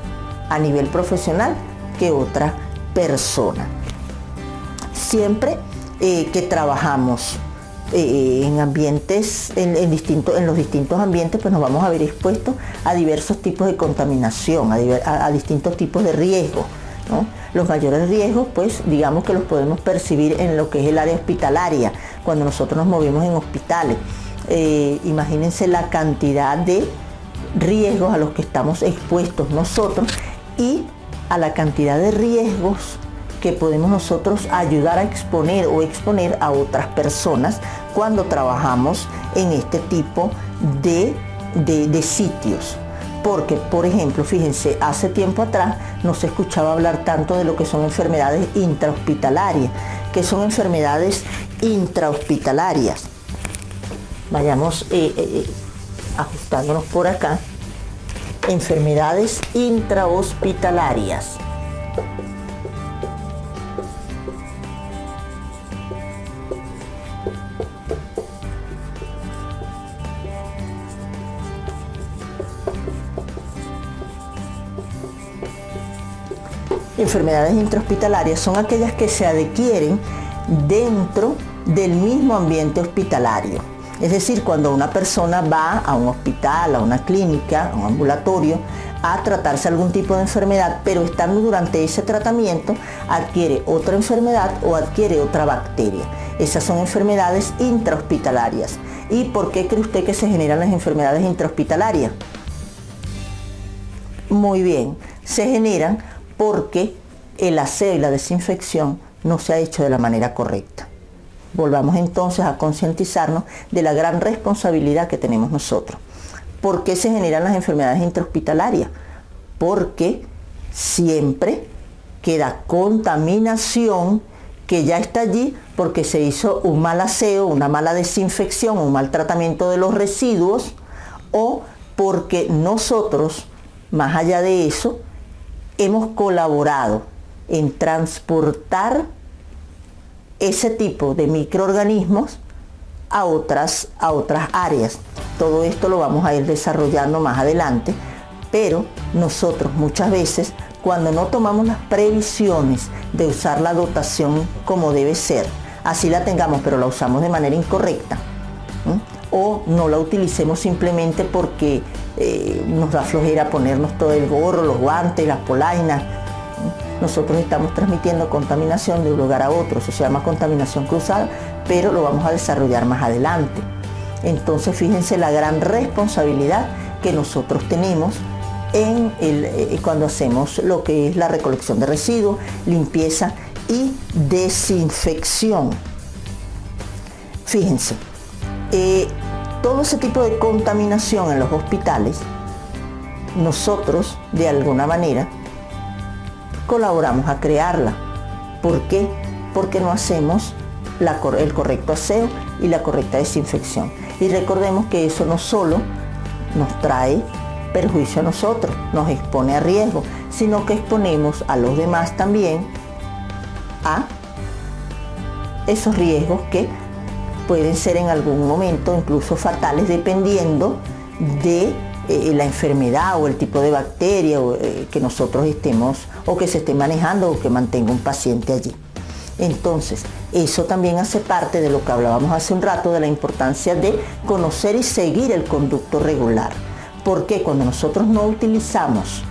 a nivel profesional que otra persona. Siempre que trabajamos en ambientes, en los distintos ambientes, pues nos vamos a ver expuestos a diversos tipos de contaminación, a distintos tipos de riesgos, ¿no? Los mayores riesgos, pues digamos que los podemos percibir en lo que es el área hospitalaria, cuando nosotros nos movemos en hospitales. Imagínense la cantidad de riesgos a los que estamos expuestos nosotros y a la cantidad de riesgos que podemos nosotros ayudar a exponer a otras personas cuando trabajamos en este tipo de sitios. Porque, por ejemplo, fíjense, hace tiempo atrás no se escuchaba hablar tanto de lo que son enfermedades intrahospitalarias. ¿Qué son enfermedades intrahospitalarias? Vayamos ajustándonos por acá. Enfermedades intrahospitalarias. Enfermedades intrahospitalarias son aquellas que se adquieren dentro del mismo ambiente hospitalario. Es decir, cuando una persona va a un hospital, a una clínica, a un ambulatorio, a tratarse algún tipo de enfermedad, pero estando durante ese tratamiento, adquiere otra enfermedad o adquiere otra bacteria. Esas son enfermedades intrahospitalarias. ¿Y por qué cree usted que se generan las enfermedades intrahospitalarias? Muy bien, se generan porque el aseo y la desinfección no se ha hecho de la manera correcta. Volvamos entonces a concientizarnos de la gran responsabilidad que tenemos nosotros. ¿Por qué se generan las enfermedades intrahospitalarias? Porque siempre queda contaminación que ya está allí porque se hizo un mal aseo, una mala desinfección, un mal tratamiento de los residuos, o porque nosotros, más allá de eso, hemos colaborado en transportar ese tipo de microorganismos a otras áreas. Todo esto lo vamos a ir desarrollando más adelante, pero nosotros muchas veces, cuando no tomamos las previsiones de usar la dotación como debe ser, así la tengamos pero la usamos de manera incorrecta, o no la utilicemos simplemente porque nos da flojera ponernos todo el gorro, los guantes, las polainas, nosotros estamos transmitiendo contaminación de un lugar a otro. Eso se llama contaminación cruzada, pero lo vamos a desarrollar más adelante. Entonces fíjense la gran responsabilidad que nosotros tenemos cuando hacemos lo que es la recolección de residuos, limpieza y desinfección. Fíjense, todo ese tipo de contaminación en los hospitales, nosotros de alguna manera colaboramos a crearla. ¿Por qué? Porque no hacemos el correcto aseo y la correcta desinfección. Y recordemos que eso no solo nos trae perjuicio a nosotros, nos expone a riesgo, sino que exponemos a los demás también a esos riesgos que pueden ser en algún momento incluso fatales, dependiendo de la enfermedad o el tipo de bacteria que nosotros estemos o que se esté manejando o que mantenga un paciente allí. Entonces, eso también hace parte de lo que hablábamos hace un rato, de la importancia de conocer y seguir el conducto regular. Porque cuando nosotros no utilizamos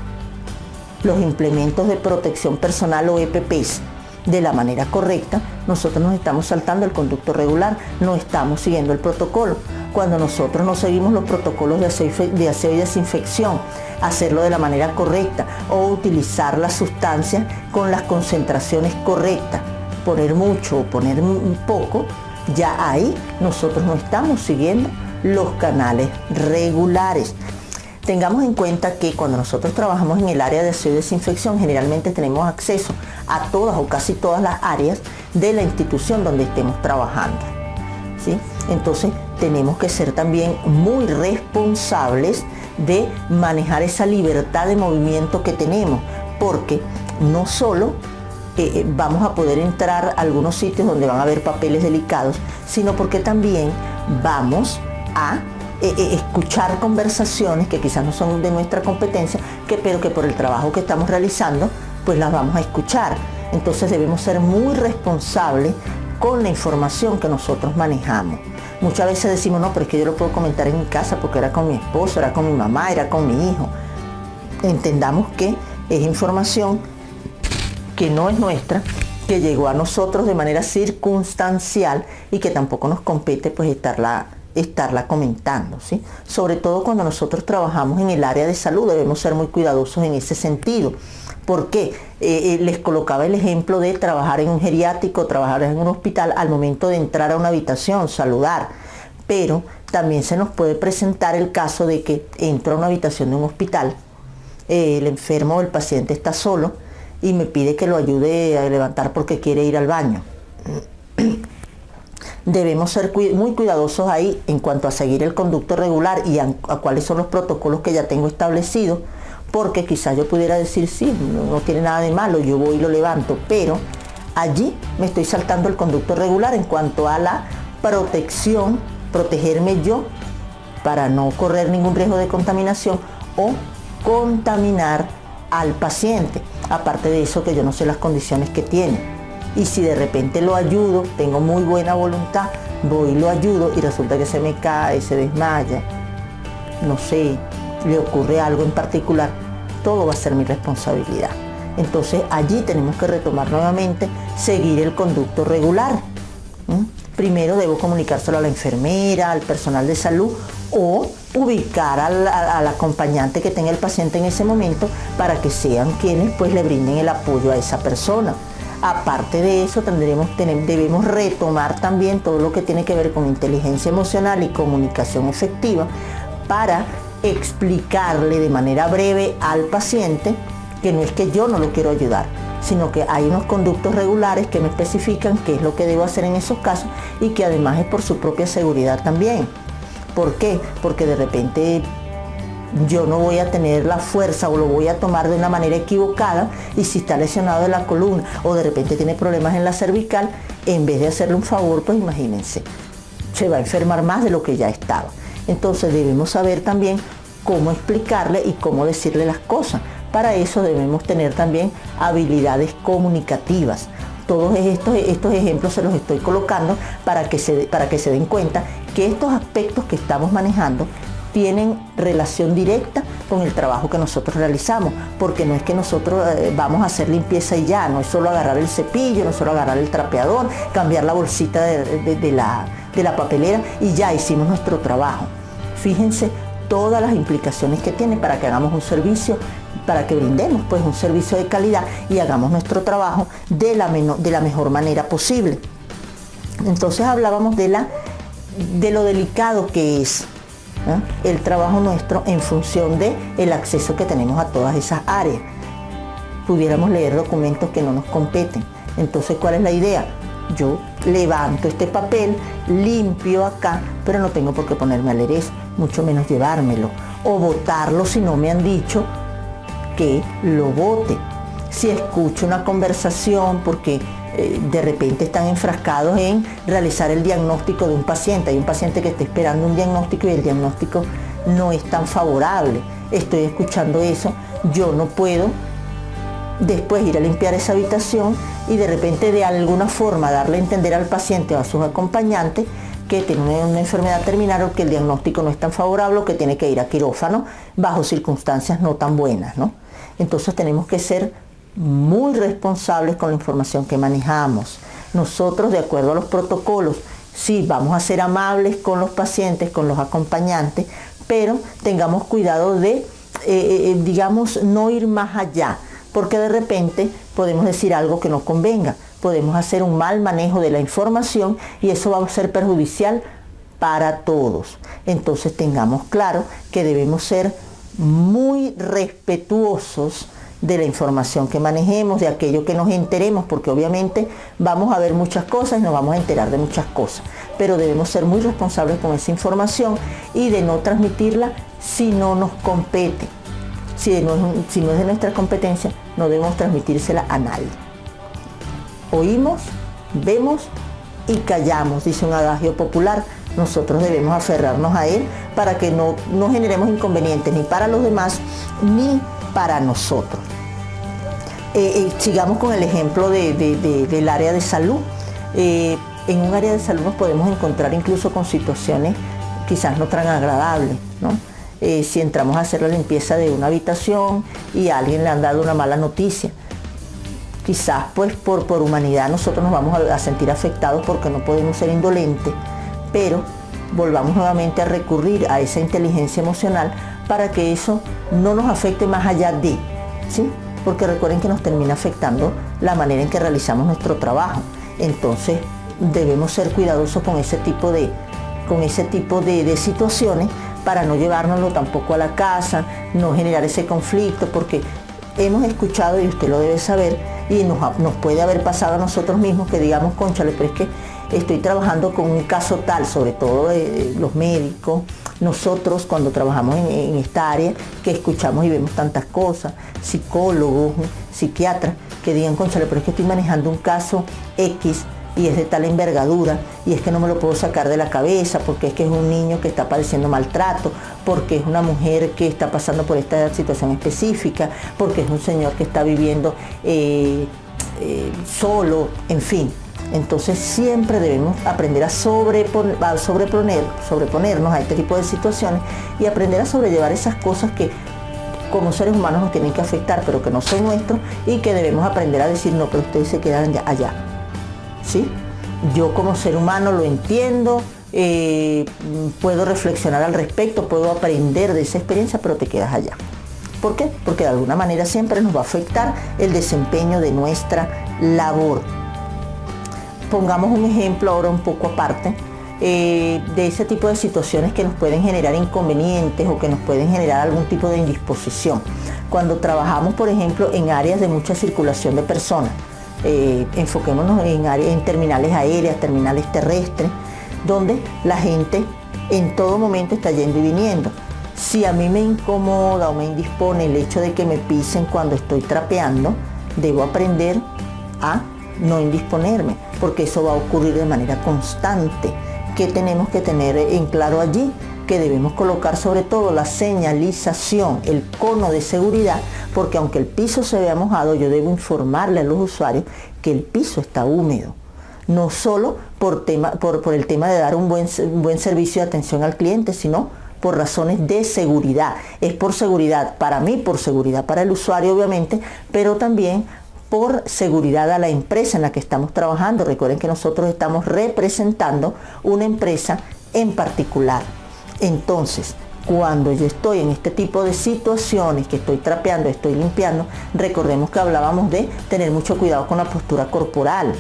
los implementos de protección personal o EPPs de la manera correcta, nosotros nos estamos saltando el conducto regular, no estamos siguiendo el protocolo. Cuando nosotros no seguimos los protocolos de aseo y desinfección, hacerlo de la manera correcta o utilizar las sustancias con las concentraciones correctas, poner mucho o poner poco, ya ahí nosotros no estamos siguiendo los canales regulares. Tengamos en cuenta que cuando nosotros trabajamos en el área de aseo y desinfección, generalmente tenemos acceso a todas o casi todas las áreas de la institución donde estemos trabajando, ¿sí? Entonces tenemos que ser también muy responsables de manejar esa libertad de movimiento que tenemos, porque no solo vamos a poder entrar a algunos sitios donde van a haber papeles delicados, sino porque también vamos a escuchar conversaciones que quizás no son de nuestra competencia, pero que por el trabajo que estamos realizando, pues las vamos a escuchar. Entonces debemos ser muy responsables con la información que nosotros manejamos. Muchas veces decimos, no, pero es que yo lo puedo comentar en mi casa porque era con mi esposo, era con mi mamá, era con mi hijo. Entendamos que es información que no es nuestra, que llegó a nosotros de manera circunstancial y que tampoco nos compete pues estarla comentando, ¿sí? Sobre todo cuando nosotros trabajamos en el área de salud, debemos ser muy cuidadosos en ese sentido. ¿Por qué? Les colocaba el ejemplo de trabajar en un geriátrico, trabajar en un hospital al momento de entrar a una habitación, saludar. Pero también se nos puede presentar el caso de que entro a una habitación de un hospital, el enfermo o el paciente está solo y me pide que lo ayude a levantar porque quiere ir al baño. Debemos ser muy cuidadosos ahí en cuanto a seguir el conducto regular y a cuáles son los protocolos que ya tengo establecidos, porque quizás yo pudiera decir, sí, no tiene nada de malo, yo voy y lo levanto, pero allí me estoy saltando el conducto regular en cuanto a la protección, protegerme yo para no correr ningún riesgo de contaminación o contaminar al paciente. Aparte de eso, que yo no sé las condiciones que tiene. Y si de repente lo ayudo, tengo muy buena voluntad, voy y lo ayudo y resulta que se me cae, se desmaya, no sé, le ocurre algo en particular, todo va a ser mi responsabilidad. Entonces allí tenemos que retomar nuevamente, seguir el conducto regular. Primero debo comunicárselo a la enfermera, al personal de salud o ubicar al acompañante que tenga el paciente en ese momento para que sean quienes pues le brinden el apoyo a esa persona. Aparte de eso, debemos retomar también todo lo que tiene que ver con inteligencia emocional y comunicación efectiva para explicarle de manera breve al paciente que no es que yo no lo quiero ayudar, sino que hay unos conductos regulares que me especifican qué es lo que debo hacer en esos casos y que además es por su propia seguridad también. ¿Por qué? Porque de repente yo no voy a tener la fuerza o lo voy a tomar de una manera equivocada y si está lesionado de la columna o de repente tiene problemas en la cervical, en vez de hacerle un favor, pues imagínense, se va a enfermar más de lo que ya estaba. Entonces debemos saber también cómo explicarle y cómo decirle las cosas. Para eso debemos tener también habilidades comunicativas. Todos estos ejemplos se los estoy colocando para que se den cuenta que estos aspectos que estamos manejando tienen relación directa con el trabajo que nosotros realizamos, porque no es que nosotros vamos a hacer limpieza y ya, no es solo agarrar el cepillo, no es solo agarrar el trapeador, cambiar la bolsita de la papelera y ya hicimos nuestro trabajo. Fíjense todas las implicaciones que tiene para que hagamos un servicio, para que brindemos pues un servicio de calidad y hagamos nuestro trabajo de la mejor manera posible. Entonces hablábamos de lo delicado que es el trabajo nuestro en función del acceso que tenemos a todas esas áreas. Pudiéramos leer documentos que no nos competen. Entonces, ¿cuál es la idea? Yo levanto este papel, limpio acá, pero no tengo por qué ponerme a leer eso, mucho menos llevármelo o botarlo si no me han dicho que lo bote. Si escucho una conversación porque de repente están enfrascados en realizar el diagnóstico de un paciente, hay un paciente que está esperando un diagnóstico y el diagnóstico no es tan favorable, estoy escuchando eso, yo no puedo después ir a limpiar esa habitación y de repente de alguna forma darle a entender al paciente o a sus acompañantes que tiene una enfermedad terminal o que el diagnóstico no es tan favorable o que tiene que ir a quirófano bajo circunstancias no tan buenas, ¿no? Entonces tenemos que ser muy responsables con la información que manejamos. Nosotros, de acuerdo a los protocolos, sí, vamos a ser amables con los pacientes, con los acompañantes, pero tengamos cuidado de, digamos, no ir más allá, porque de repente podemos decir algo que no convenga, podemos hacer un mal manejo de la información y eso va a ser perjudicial para todos. Entonces tengamos claro que debemos ser muy respetuosos de la información que manejemos, de aquello que nos enteremos, porque obviamente vamos a ver muchas cosas y nos vamos a enterar de muchas cosas, pero debemos ser muy responsables con esa información y de no transmitirla si no nos compete. Si no es de nuestra competencia, no debemos transmitírsela a nadie. Oímos, vemos y callamos, dice un adagio popular. Nosotros debemos aferrarnos a él para que no generemos inconvenientes ni para los demás ni para nosotros. Sigamos con el ejemplo del área de salud. En un área de salud nos podemos encontrar incluso con situaciones quizás no tan agradables, ¿no? Si entramos a hacer la limpieza de una habitación y a alguien le han dado una mala noticia, quizás pues por humanidad nosotros nos vamos a sentir afectados porque no podemos ser indolentes, pero volvamos nuevamente a recurrir a esa inteligencia emocional para que eso no nos afecte más allá de, ¿sí? Porque recuerden que nos termina afectando la manera en que realizamos nuestro trabajo. Entonces debemos ser cuidadosos con ese tipo de situaciones para no llevárnoslo tampoco a la casa, no generar ese conflicto, porque hemos escuchado, y usted lo debe saber, y nos puede haber pasado a nosotros mismos que digamos, cónchale, pero es que estoy trabajando con un caso tal, sobre todo los médicos, nosotros cuando trabajamos en esta área, que escuchamos y vemos tantas cosas, psicólogos, psiquiatras, que digan, cónchale, pero es que estoy manejando un caso X y es de tal envergadura y es que no me lo puedo sacar de la cabeza porque es que es un niño que está padeciendo maltrato, porque es una mujer que está pasando por esta situación específica, porque es un señor que está viviendo solo, en fin. Entonces siempre debemos aprender a sobreponernos a este tipo de situaciones y aprender a sobrellevar esas cosas que como seres humanos nos tienen que afectar, pero que no son nuestros y que debemos aprender a decir, no, pero ustedes se quedan allá. ¿Sí? Yo como ser humano lo entiendo, puedo reflexionar al respecto, puedo aprender de esa experiencia, pero te quedas allá. ¿Por qué? Porque de alguna manera siempre nos va a afectar el desempeño de nuestra labor. Pongamos un ejemplo ahora un poco aparte de ese tipo de situaciones que nos pueden generar inconvenientes o que nos pueden generar algún tipo de indisposición. Cuando trabajamos, por ejemplo, en áreas de mucha circulación de personas, enfoquémonos en terminales aéreas, terminales terrestres, donde la gente en todo momento está yendo y viniendo. Si a mí me incomoda o me indispone el hecho de que me pisen cuando estoy trapeando, debo aprender a no indisponerme, porque eso va a ocurrir de manera constante. ¿qué tenemos que tener en claro allí? Que debemos colocar sobre todo la señalización, el cono de seguridad, porque aunque el piso se vea mojado, yo debo informarle a los usuarios que el piso está húmedo. No solo por el tema de dar un buen servicio de atención al cliente, sino por razones de seguridad. Es por seguridad para mí, por seguridad para el usuario obviamente, pero también por seguridad a la empresa en la que estamos trabajando. Recuerden que nosotros estamos representando una empresa en particular. Entonces, cuando yo estoy en este tipo de situaciones, que estoy trapeando, estoy limpiando, recordemos que hablábamos de tener mucho cuidado con la postura corporal,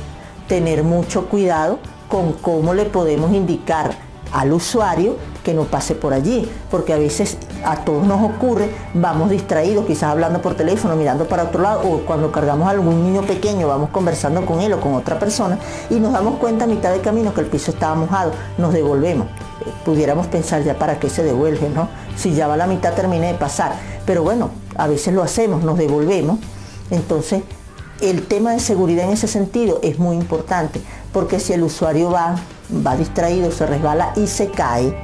tener mucho cuidado con cómo le podemos indicar al usuario que no pase por allí, porque a veces a todos nos ocurre, vamos distraídos, quizás hablando por teléfono, mirando para otro lado, o cuando cargamos a algún niño pequeño, vamos conversando con él o con otra persona y nos damos cuenta a mitad de camino que el piso estaba mojado, nos devolvemos. Pudiéramos pensar ya para qué se devuelve, ¿no? Si ya va a la mitad terminé de pasar, pero bueno, a veces lo hacemos, nos devolvemos. Entonces, el tema de seguridad en ese sentido es muy importante, porque si el usuario va distraído, se resbala y se cae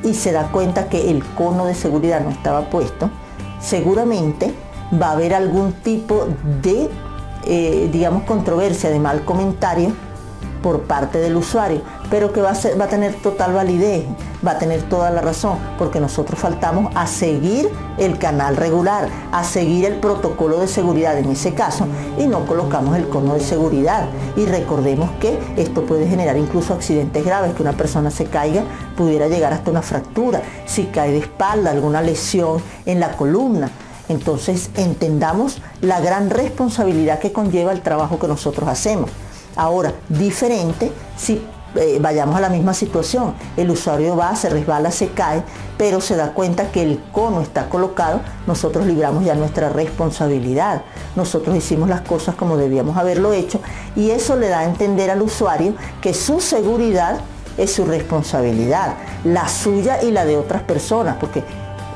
y se da cuenta que el cono de seguridad no estaba puesto, seguramente va a haber algún tipo de, digamos, controversia, de mal comentario por parte del usuario, pero que va a tener total validez, va a tener toda la razón, porque nosotros faltamos a seguir el canal regular, a seguir el protocolo de seguridad en ese caso, y no colocamos el cono de seguridad. Y recordemos que esto puede generar incluso accidentes graves, que una persona se caiga, pudiera llegar hasta una fractura, si cae de espalda, alguna lesión en la columna. Entonces entendamos la gran responsabilidad que conlleva el trabajo que nosotros hacemos. Ahora, diferente si vayamos a la misma situación, el usuario va, se resbala, se cae, pero se da cuenta que el cono está colocado, nosotros libramos ya nuestra responsabilidad, nosotros hicimos las cosas como debíamos haberlo hecho, y eso le da a entender al usuario que su seguridad es su responsabilidad, la suya y la de otras personas, porque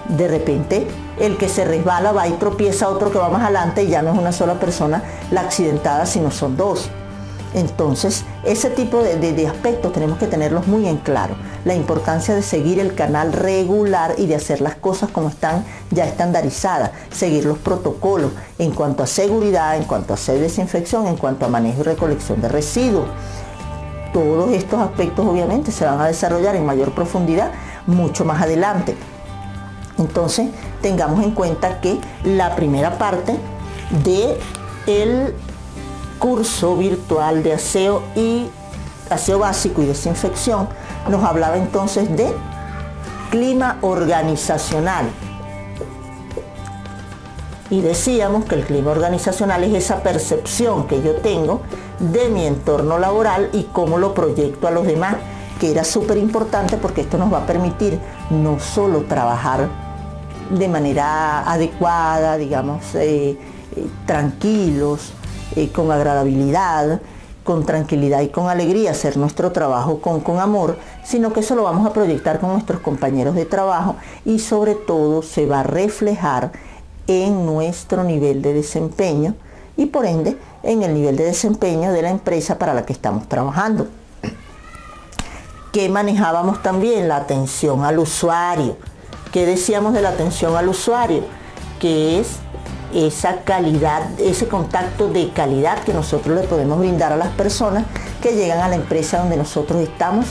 de repente el que se resbala va y tropieza a otro que va más adelante y ya no es una sola persona la accidentada, sino son dos. Entonces, ese tipo de aspectos tenemos que tenerlos muy en claro. La importancia de seguir el canal regular y de hacer las cosas como están ya estandarizadas. Seguir los protocolos en cuanto a seguridad, en cuanto a hacer desinfección, en cuanto a manejo y recolección de residuos. Todos estos aspectos obviamente se van a desarrollar en mayor profundidad mucho más adelante. Entonces, tengamos en cuenta que la primera parte del curso virtual de aseo básico y desinfección nos hablaba entonces de clima organizacional, y decíamos que el clima organizacional es esa percepción que yo tengo de mi entorno laboral y cómo lo proyecto a los demás, que era súper importante porque esto nos va a permitir no solo trabajar de manera adecuada, digamos, tranquilos, con agradabilidad, con tranquilidad y con alegría, hacer nuestro trabajo con amor, sino que eso lo vamos a proyectar con nuestros compañeros de trabajo y sobre todo se va a reflejar en nuestro nivel de desempeño y por ende en el nivel de desempeño de la empresa para la que estamos trabajando. ¿Qué manejábamos también? La atención al usuario. ¿Qué decíamos de la atención al usuario? Que es esa calidad, ese contacto de calidad que nosotros le podemos brindar a las personas que llegan a la empresa donde nosotros estamos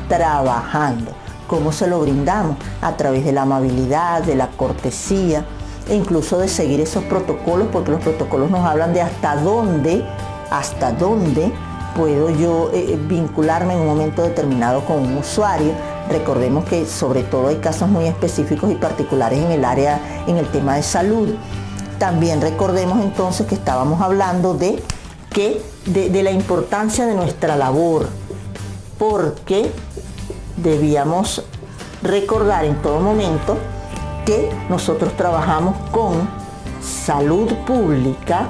trabajando. ¿Cómo se lo brindamos? A través de la amabilidad, de la cortesía e incluso de seguir esos protocolos, porque los protocolos nos hablan de hasta dónde puedo yo vincularme en un momento determinado con un usuario. Recordemos que sobre todo hay casos muy específicos y particulares en el tema de salud. También recordemos entonces que estábamos hablando de la importancia de nuestra labor, porque debíamos recordar en todo momento que nosotros trabajamos con salud pública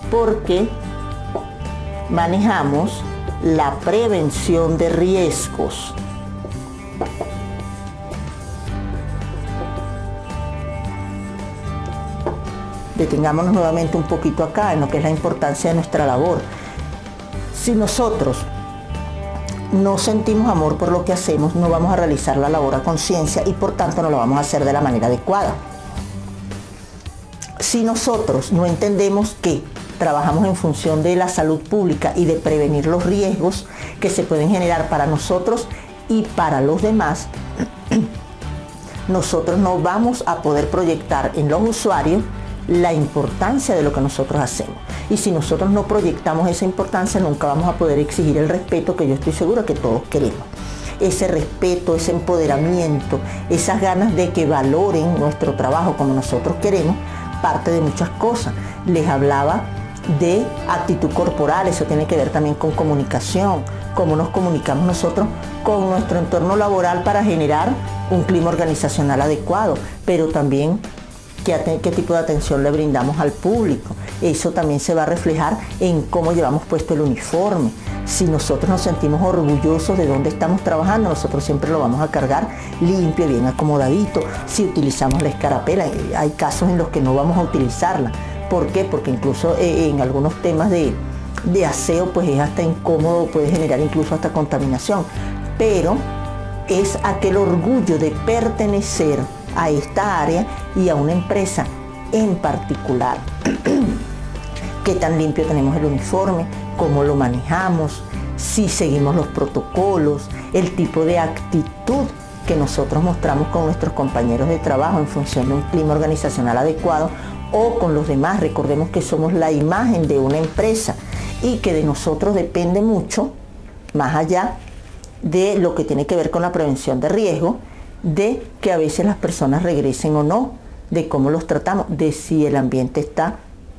porque manejamos la prevención de riesgos. Detengámonos nuevamente un poquito acá en lo que es la importancia de nuestra labor. Si nosotros no sentimos amor por lo que hacemos, no vamos a realizar la labor a conciencia y por tanto no lo vamos a hacer de la manera adecuada. Si nosotros no entendemos que trabajamos en función de la salud pública y de prevenir los riesgos que se pueden generar para nosotros y para los demás, nosotros no vamos a poder proyectar en los usuarios la importancia de lo que nosotros hacemos. Y si nosotros no proyectamos esa importancia, nunca vamos a poder exigir el respeto que yo estoy segura que todos queremos. Ese respeto, ese empoderamiento, esas ganas de que valoren nuestro trabajo como nosotros queremos, parte de muchas cosas. Les hablaba de actitud corporal, eso tiene que ver también con comunicación, cómo nos comunicamos nosotros con nuestro entorno laboral para generar un clima organizacional adecuado, pero también qué tipo de atención le brindamos al público. Eso también se va a reflejar en cómo llevamos puesto el uniforme. Si nosotros nos sentimos orgullosos de dónde estamos trabajando, nosotros siempre lo vamos a cargar limpio, bien acomodadito. Si utilizamos la escarapela, hay casos en los que no vamos a utilizarla. ¿Por qué? Porque incluso en algunos temas de aseo, pues es hasta incómodo, puede generar incluso hasta contaminación. Pero es aquel orgullo de pertenecer a esta área y a una empresa en particular. Qué tan limpio tenemos el uniforme, cómo lo manejamos, si seguimos los protocolos, el tipo de actitud que nosotros mostramos con nuestros compañeros de trabajo en función de un clima organizacional adecuado o con los demás. Recordemos que somos la imagen de una empresa y que de nosotros depende mucho, más allá de lo que tiene que ver con la prevención de riesgo, de que a veces las personas regresen o no, de cómo los tratamos, de si el ambiente está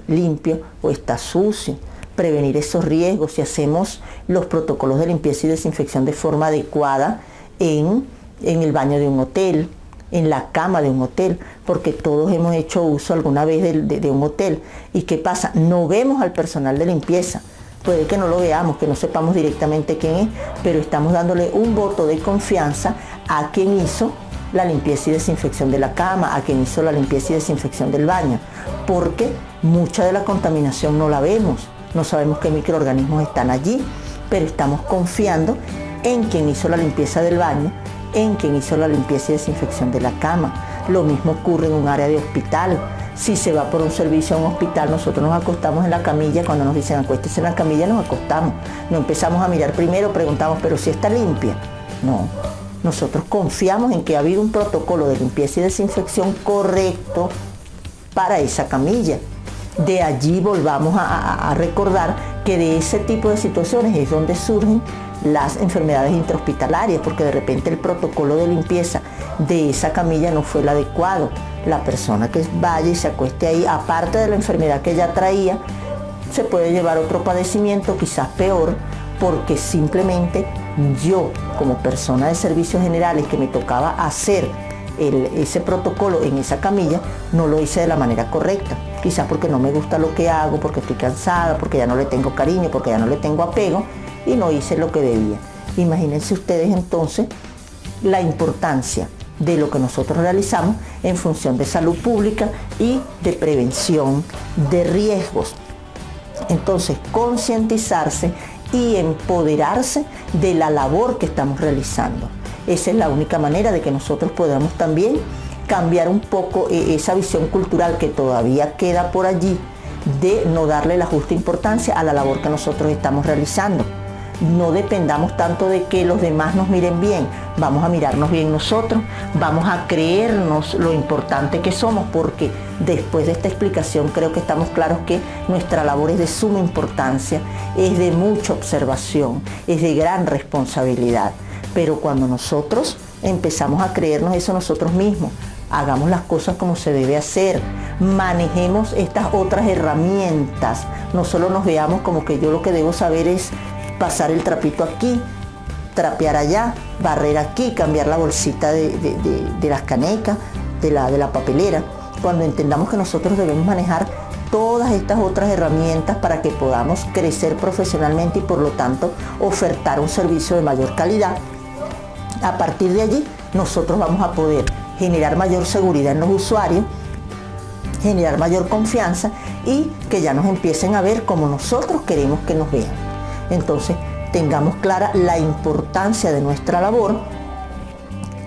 limpio o está sucio, prevenir esos riesgos, si hacemos los protocolos de limpieza y desinfección de forma adecuada en el baño de un hotel, en la cama de un hotel, porque todos hemos hecho uso alguna vez de un hotel. ¿Y qué pasa? No vemos al personal de limpieza. Puede que no lo veamos, que no sepamos directamente quién es, pero estamos dándole un voto de confianza a quien hizo la limpieza y desinfección de la cama, a quien hizo la limpieza y desinfección del baño, porque mucha de la contaminación no la vemos, no sabemos qué microorganismos están allí, pero estamos confiando en quien hizo la limpieza del baño, en quien hizo la limpieza y desinfección de la cama. Lo mismo ocurre en un área de hospital. Si se va por un servicio a un hospital, nosotros nos acostamos en la camilla, cuando nos dicen acuéstese en la camilla, nos acostamos. No empezamos a mirar primero, preguntamos, pero si está limpia. No, nosotros confiamos en que ha habido un protocolo de limpieza y desinfección correcto para esa camilla. De allí volvamos a recordar que de ese tipo de situaciones es donde surgen las enfermedades intrahospitalarias, porque de repente el protocolo de limpieza de esa camilla no fue el adecuado. La persona que vaya y se acueste ahí, aparte de la enfermedad que ya traía, se puede llevar otro padecimiento, quizás peor, porque simplemente yo, como persona de servicios generales que me tocaba hacer ese protocolo en esa camilla, no lo hice de la manera correcta. Quizás porque no me gusta lo que hago, porque estoy cansada, porque ya no le tengo cariño, porque ya no le tengo apego, y no hice lo que debía. Imagínense ustedes entonces la importancia de lo que nosotros realizamos en función de salud pública y de prevención de riesgos. Entonces, concientizarse y empoderarse de la labor que estamos realizando. Esa es la única manera de que nosotros podamos también cambiar un poco esa visión cultural que todavía queda por allí, de no darle la justa importancia a la labor que nosotros estamos realizando. No dependamos tanto de que los demás nos miren bien, vamos a mirarnos bien nosotros, vamos a creernos lo importante que somos, porque después de esta explicación creo que estamos claros que nuestra labor es de suma importancia, es de mucha observación, es de gran responsabilidad. Pero cuando nosotros empezamos a creernos eso nosotros mismos, hagamos las cosas como se debe hacer, manejemos estas otras herramientas, no solo nos veamos como que yo lo que debo saber es pasar el trapito aquí, trapear allá, barrer aquí, cambiar la bolsita de las canecas, de la papelera, cuando entendamos que nosotros debemos manejar todas estas otras herramientas para que podamos crecer profesionalmente y por lo tanto ofertar un servicio de mayor calidad. A partir de allí nosotros vamos a poder generar mayor seguridad en los usuarios, generar mayor confianza y que ya nos empiecen a ver como nosotros queremos que nos vean. Entonces, tengamos clara la importancia de nuestra labor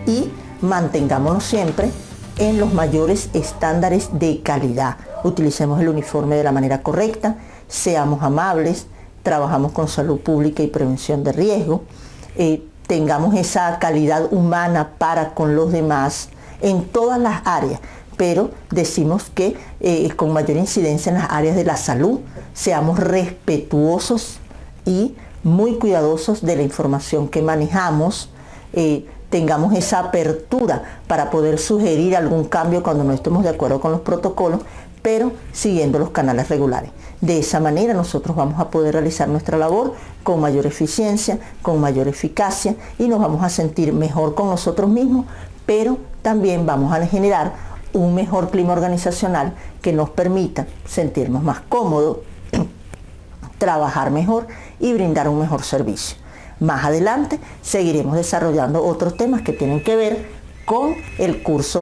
y mantengámonos siempre en los mayores estándares de calidad. Utilicemos el uniforme de la manera correcta, seamos amables, trabajamos con salud pública y prevención de riesgo, tengamos esa calidad humana para con los demás en todas las áreas, pero decimos que con mayor incidencia en las áreas de la salud, seamos respetuosos y muy cuidadosos de la información que manejamos, tengamos esa apertura para poder sugerir algún cambio cuando no estemos de acuerdo con los protocolos, pero siguiendo los canales regulares. De esa manera nosotros vamos a poder realizar nuestra labor con mayor eficiencia, con mayor eficacia y nos vamos a sentir mejor con nosotros mismos, pero también vamos a generar un mejor clima organizacional que nos permita sentirnos más cómodos, trabajar mejor y brindar un mejor servicio. Más adelante seguiremos desarrollando otros temas que tienen que ver con el curso.